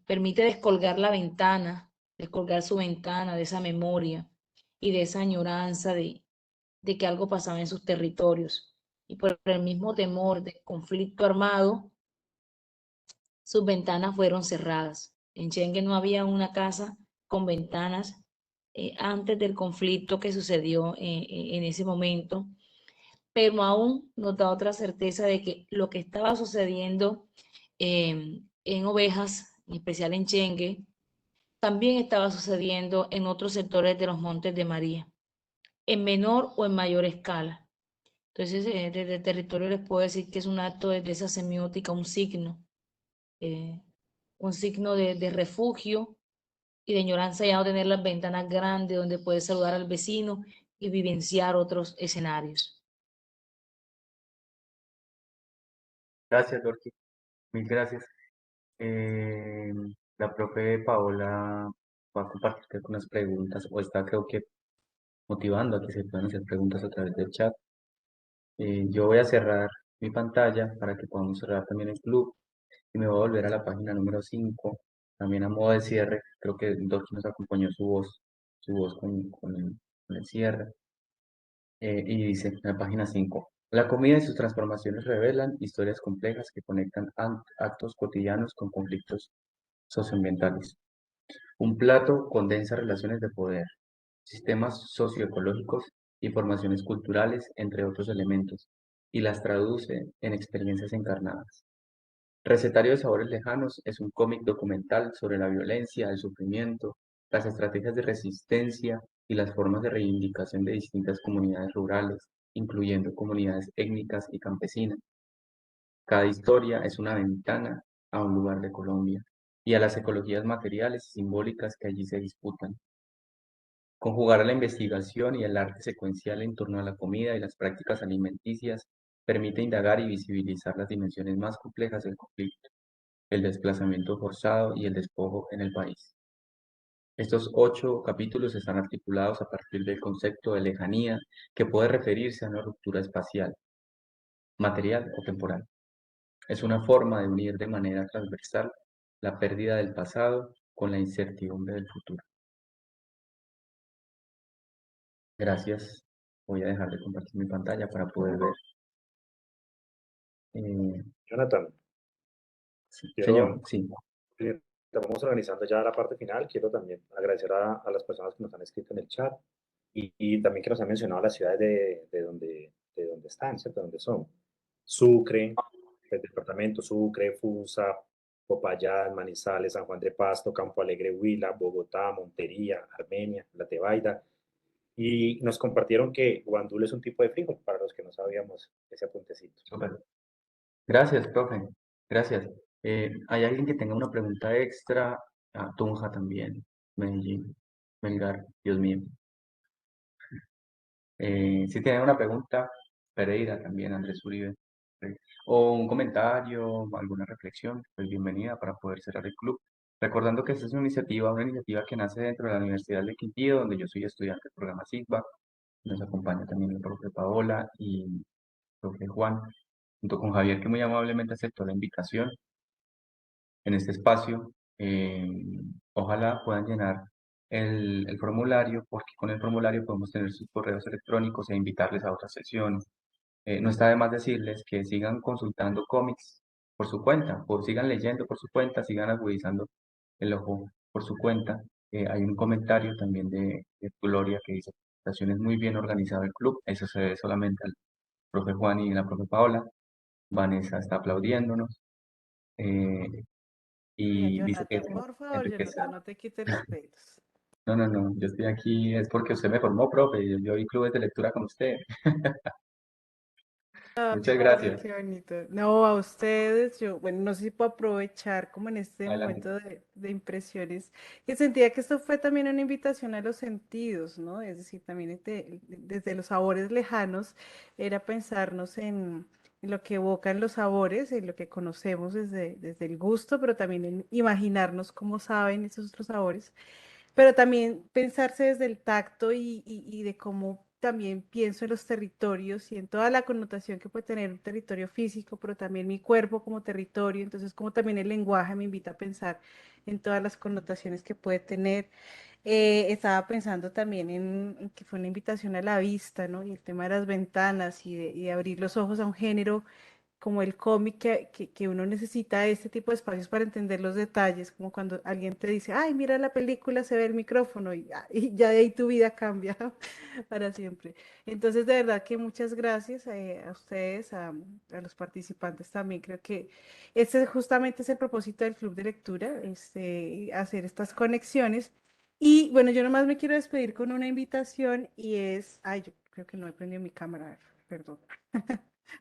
Speaker 6: permite descolgar la ventana, descolgar su ventana de esa memoria y de esa añoranza de que algo pasaba en sus territorios. Y por el mismo temor de conflicto armado, sus ventanas fueron cerradas. En Chengue no había una casa con ventanas antes del conflicto que sucedió en ese momento, pero aún nos da otra certeza de que lo que estaba sucediendo en Ovejas, en especial en Chengue, también estaba sucediendo en otros sectores de los Montes de María, en menor o en mayor escala. Entonces, desde el territorio les puedo decir que es un acto de esa semiótica, eh, un signo de refugio y de añoranza ya no tener las ventanas grandes donde puedes saludar al vecino y vivenciar otros escenarios.
Speaker 1: Gracias, Dorky. Mil gracias. Eh, la profe Paola va a compartir unas preguntas, o está creo que motivando a que se puedan hacer preguntas a través del chat. Yo voy a cerrar mi pantalla para que podamos cerrar también el club y me voy a volver a la página número 5, también a modo de cierre. Creo que Dorky nos acompañó su voz con el cierre. Y dice en la página 5, la comida y sus transformaciones revelan historias complejas que conectan actos cotidianos con conflictos socioambientales. Un plato condensa relaciones de poder, sistemas socioecológicos y formaciones culturales, entre otros elementos, y las traduce en experiencias encarnadas. Recetario de Sabores Lejanos es un cómic documental sobre la violencia, el sufrimiento, las estrategias de resistencia y las formas de reivindicación de distintas comunidades rurales, incluyendo comunidades étnicas y campesinas. Cada historia es una ventana a un lugar de Colombia y a las ecologías materiales y simbólicas que allí se disputan. Conjugar la investigación y el arte secuencial en torno a la comida y las prácticas alimenticias permite indagar y visibilizar las dimensiones más complejas del conflicto, el desplazamiento forzado y el despojo en el país. Estos 8 capítulos están articulados a partir del concepto de lejanía, que puede referirse a una ruptura espacial, material o temporal. Es una forma de unir de manera transversal la pérdida del pasado con la incertidumbre del futuro. Gracias. Voy a dejar de compartir mi pantalla para poder ver.
Speaker 5: Jonathan,
Speaker 1: Sí,
Speaker 5: quiero,
Speaker 1: señor, sí.
Speaker 5: estamos organizando ya la parte final. Quiero también agradecer a las personas que nos han escrito en el chat y también que nos han mencionado las ciudades de donde están, ¿cierto? De donde son. Sucre, el departamento Sucre, Fusa, Popayán, Manizales, San Juan de Pasto, Campo Alegre, Huila, Bogotá, Montería, Armenia, La Tebaida. Y nos compartieron que guandul es un tipo de frijol, para los que no sabíamos ese apuntecito.
Speaker 1: Súper. Gracias, profe. Gracias. ¿Hay alguien que tenga una pregunta extra? Tunja también. Medellín. Melgar. Dios mío. Si tienen una pregunta, Pereira también, Andrés Uribe. O un comentario, alguna reflexión, pues bienvenida para poder cerrar el club. Recordando que esta es una iniciativa que nace dentro de la Universidad de Quindío, donde yo soy estudiante del programa SIGBA. Nos acompaña también el profe Paola y el profe Juan, junto con Javier, que muy amablemente aceptó la invitación en este espacio. Ojalá puedan llenar el formulario, porque con el formulario podemos tener sus correos electrónicos e invitarles a otras sesiones. No está de más decirles que sigan consultando cómics por su cuenta, sigan leyendo por su cuenta, sigan agudizando el ojo por su cuenta. Hay un comentario también de Gloria que dice presentación es muy bien organizado el club, eso se debe solamente al profe Juan y la profe Paola. Vanessa está aplaudiéndonos
Speaker 2: Oiga,
Speaker 1: y dice que es
Speaker 2: Jonathan, por favor, Jonathan,
Speaker 1: enriquecedor.
Speaker 2: no te quites los pelos.
Speaker 1: No, no, no, yo estoy aquí es porque usted me formó, profe, yo vi clubes de lectura con usted. Muchas
Speaker 2: Ay,
Speaker 1: gracias.
Speaker 2: qué bonito. No, a ustedes, yo, bueno, no sé si puedo aprovechar como en este
Speaker 1: Adelante.
Speaker 2: momento de impresiones, que sentía que esto fue también una invitación a los sentidos, ¿no? Es decir, también desde los sabores lejanos era pensarnos en lo que evocan los sabores, en lo que conocemos desde el gusto, pero también en imaginarnos cómo saben esos otros sabores, pero también pensarse desde el tacto y de cómo también pienso en los territorios y en toda la connotación que puede tener un territorio físico, pero también mi cuerpo como territorio, entonces como también el lenguaje me invita a pensar en todas las connotaciones que puede tener. Estaba pensando también en que fue una invitación a la vista, ¿no? Y el tema de las ventanas y de abrir los ojos a un género como el cómic, que uno necesita este tipo de espacios para entender los detalles, como cuando alguien te dice, ay, mira la película, se ve el micrófono y ya de ahí tu vida cambia para siempre. Entonces, de verdad que muchas gracias a ustedes, a los participantes también. Creo que este justamente es el propósito del club de lectura, hacer estas conexiones. Y bueno, yo nomás me quiero despedir con una invitación y es, ay, yo creo que no he prendido mi cámara, perdón.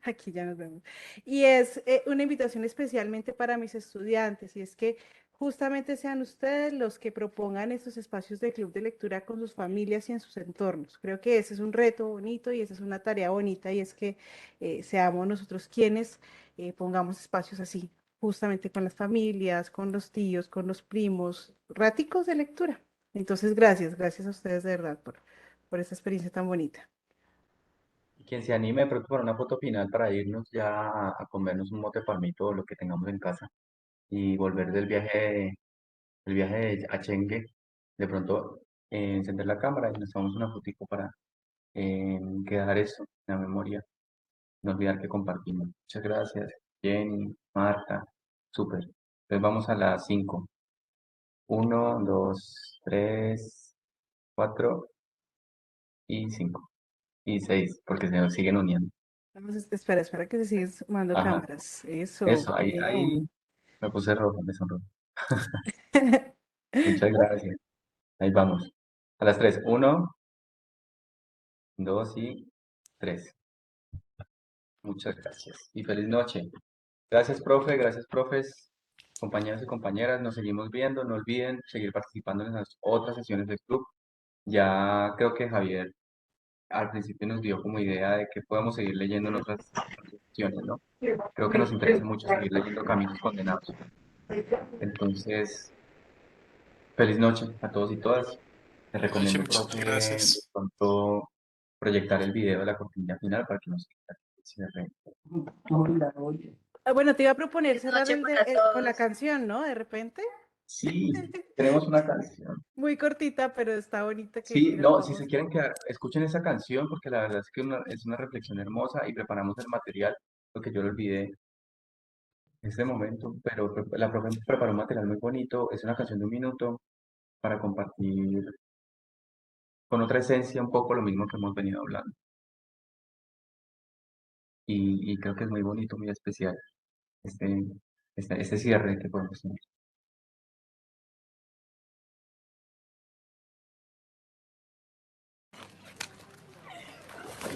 Speaker 2: Aquí ya nos vemos. Y es una invitación especialmente para mis estudiantes, y es que justamente sean ustedes los que propongan estos espacios de club de lectura con sus familias y en sus entornos. Creo que ese es un reto bonito y esa es una tarea bonita, y es que seamos nosotros quienes pongamos espacios así, justamente con las familias, con los tíos, con los primos, ráticos de lectura. Entonces, gracias a ustedes de verdad por esta experiencia tan bonita.
Speaker 1: Y quien se anime de pronto para una foto final para irnos ya a comernos un mote palmito o lo que tengamos en casa y volver del viaje a Chengue, de pronto encender la cámara y nos tomamos una fotico para quedar eso en la memoria, no olvidar que compartimos. Muchas gracias, Jenny, Marta, súper. Entonces vamos a las 5. 1, 2, 3, 4 y 5 y 6, porque se nos siguen uniendo.
Speaker 2: Espera que se siguen sumando
Speaker 1: Ajá,
Speaker 2: cámaras. Eso,
Speaker 1: eso, ahí
Speaker 2: bien.
Speaker 1: me puse rojo, me sonrojo. Muchas gracias. Ahí vamos. A las 3. 1, 2 y 3. Muchas gracias. Y feliz noche. Gracias, profe. Gracias, profes. Compañeros y compañeras, nos seguimos viendo. No olviden seguir participando en las otras sesiones del club. Ya creo que Javier al principio nos dio como idea de que podemos seguir leyendo en otras sesiones, ¿no? Creo que nos interesa mucho seguir leyendo Caminos Condenados. Entonces, feliz noche a todos y todas. Les
Speaker 3: Noche,
Speaker 1: recomiendo,
Speaker 3: muchas
Speaker 1: profe, de
Speaker 3: gracias.
Speaker 1: pronto proyectar el video de la cortina final para que nos cierre.
Speaker 2: Bueno, te iba a proponer
Speaker 8: Feliz
Speaker 2: cerrar
Speaker 8: noche para
Speaker 2: con la
Speaker 8: todos.
Speaker 2: canción, ¿no? De repente.
Speaker 1: Sí, tenemos una canción.
Speaker 2: Muy cortita, pero está bonita
Speaker 1: Sí,
Speaker 2: que la
Speaker 1: no, si se
Speaker 2: podamos.
Speaker 1: quieren quedar, escuchen esa canción porque la verdad es que es una reflexión hermosa y preparamos el material, lo que yo lo olvidé en este momento, pero la profe preparó un material muy bonito, es una canción de 1 minuto para compartir con otra esencia un poco lo mismo que hemos venido hablando. Y creo que es muy bonito, muy especial este, este cierre que podemos tener.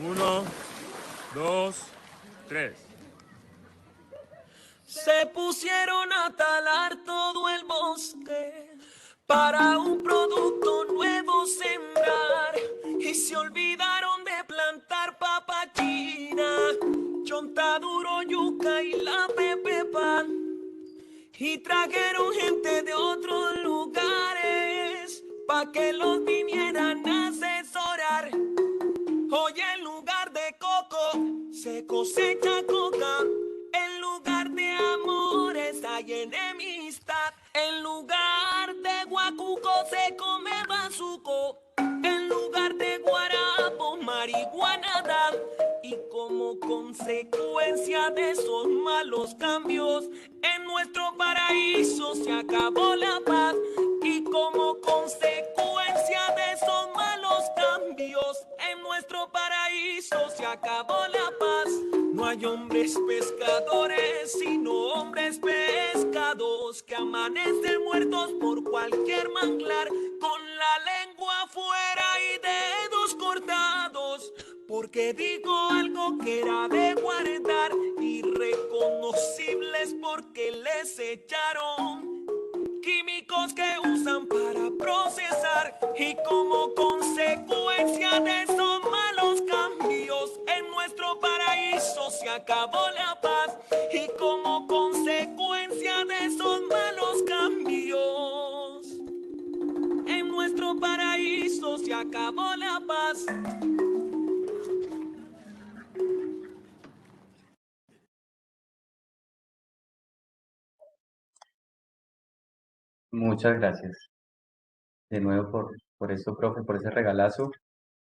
Speaker 13: Uno, dos, tres.
Speaker 14: Se pusieron a talar todo el bosque para un producto nuevo sembrar y se olvidaron de plantar papa china, chontaduro, yuca y la pepe pan, y trajeron gente de otros lugares pa' que los vinieran a asesorar. Hoy en lugar de coco se cosecha coca, en lugar de amores hay enemistad, en lugar de guacuco se come bazuco, en lugar de guarapo marihuana dan. Y como consecuencia de esos malos cambios, en nuestro paraíso se acabó la paz. Y como consecuencia de esos malos cambios, acabó la paz. No hay hombres pescadores, sino hombres pescados que amanecen muertos por cualquier manglar, con la lengua afuera y dedos cortados, porque digo algo que era de guardar, irreconocibles porque les echaron químicos que usan para procesar, y como consecuencia de esos malos cambios en nuestro paraíso se acabó la paz, y como consecuencia de esos malos cambios en nuestro paraíso se acabó la paz.
Speaker 1: Muchas gracias de nuevo por esto, profe, por ese regalazo.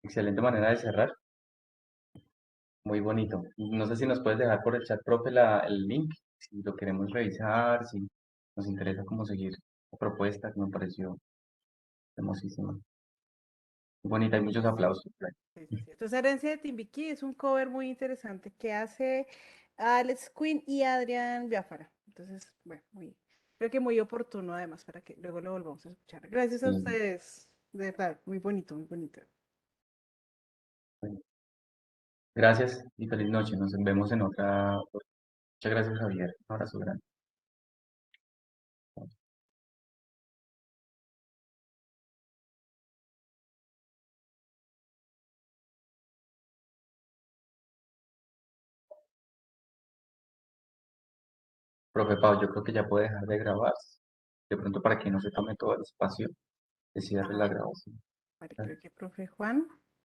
Speaker 1: Excelente manera de cerrar. Muy bonito. No sé si nos puedes dejar por el chat, profe, el link, si lo queremos revisar, si nos interesa cómo seguir la propuesta, que me pareció hermosísima. Muy bonita, hay muchos aplausos.
Speaker 2: Sí, sí, sí. Entonces, Herencia de Timbiquí es un cover muy interesante que hace Alex Quinn y Adrián Biafara. Entonces, bueno, creo que muy oportuno además para que luego lo volvamos a escuchar. Gracias a
Speaker 1: Sí.
Speaker 2: ustedes, de verdad, muy bonito, muy bonito.
Speaker 1: Bueno, gracias y feliz noche. Nos vemos en otra. Muchas gracias, Javier. Un abrazo grande. Profe Pau, yo creo que ya puede dejar de grabar. De pronto, para que no se tome todo el espacio, que cierre la grabación.
Speaker 2: Vale, creo que profe Juan.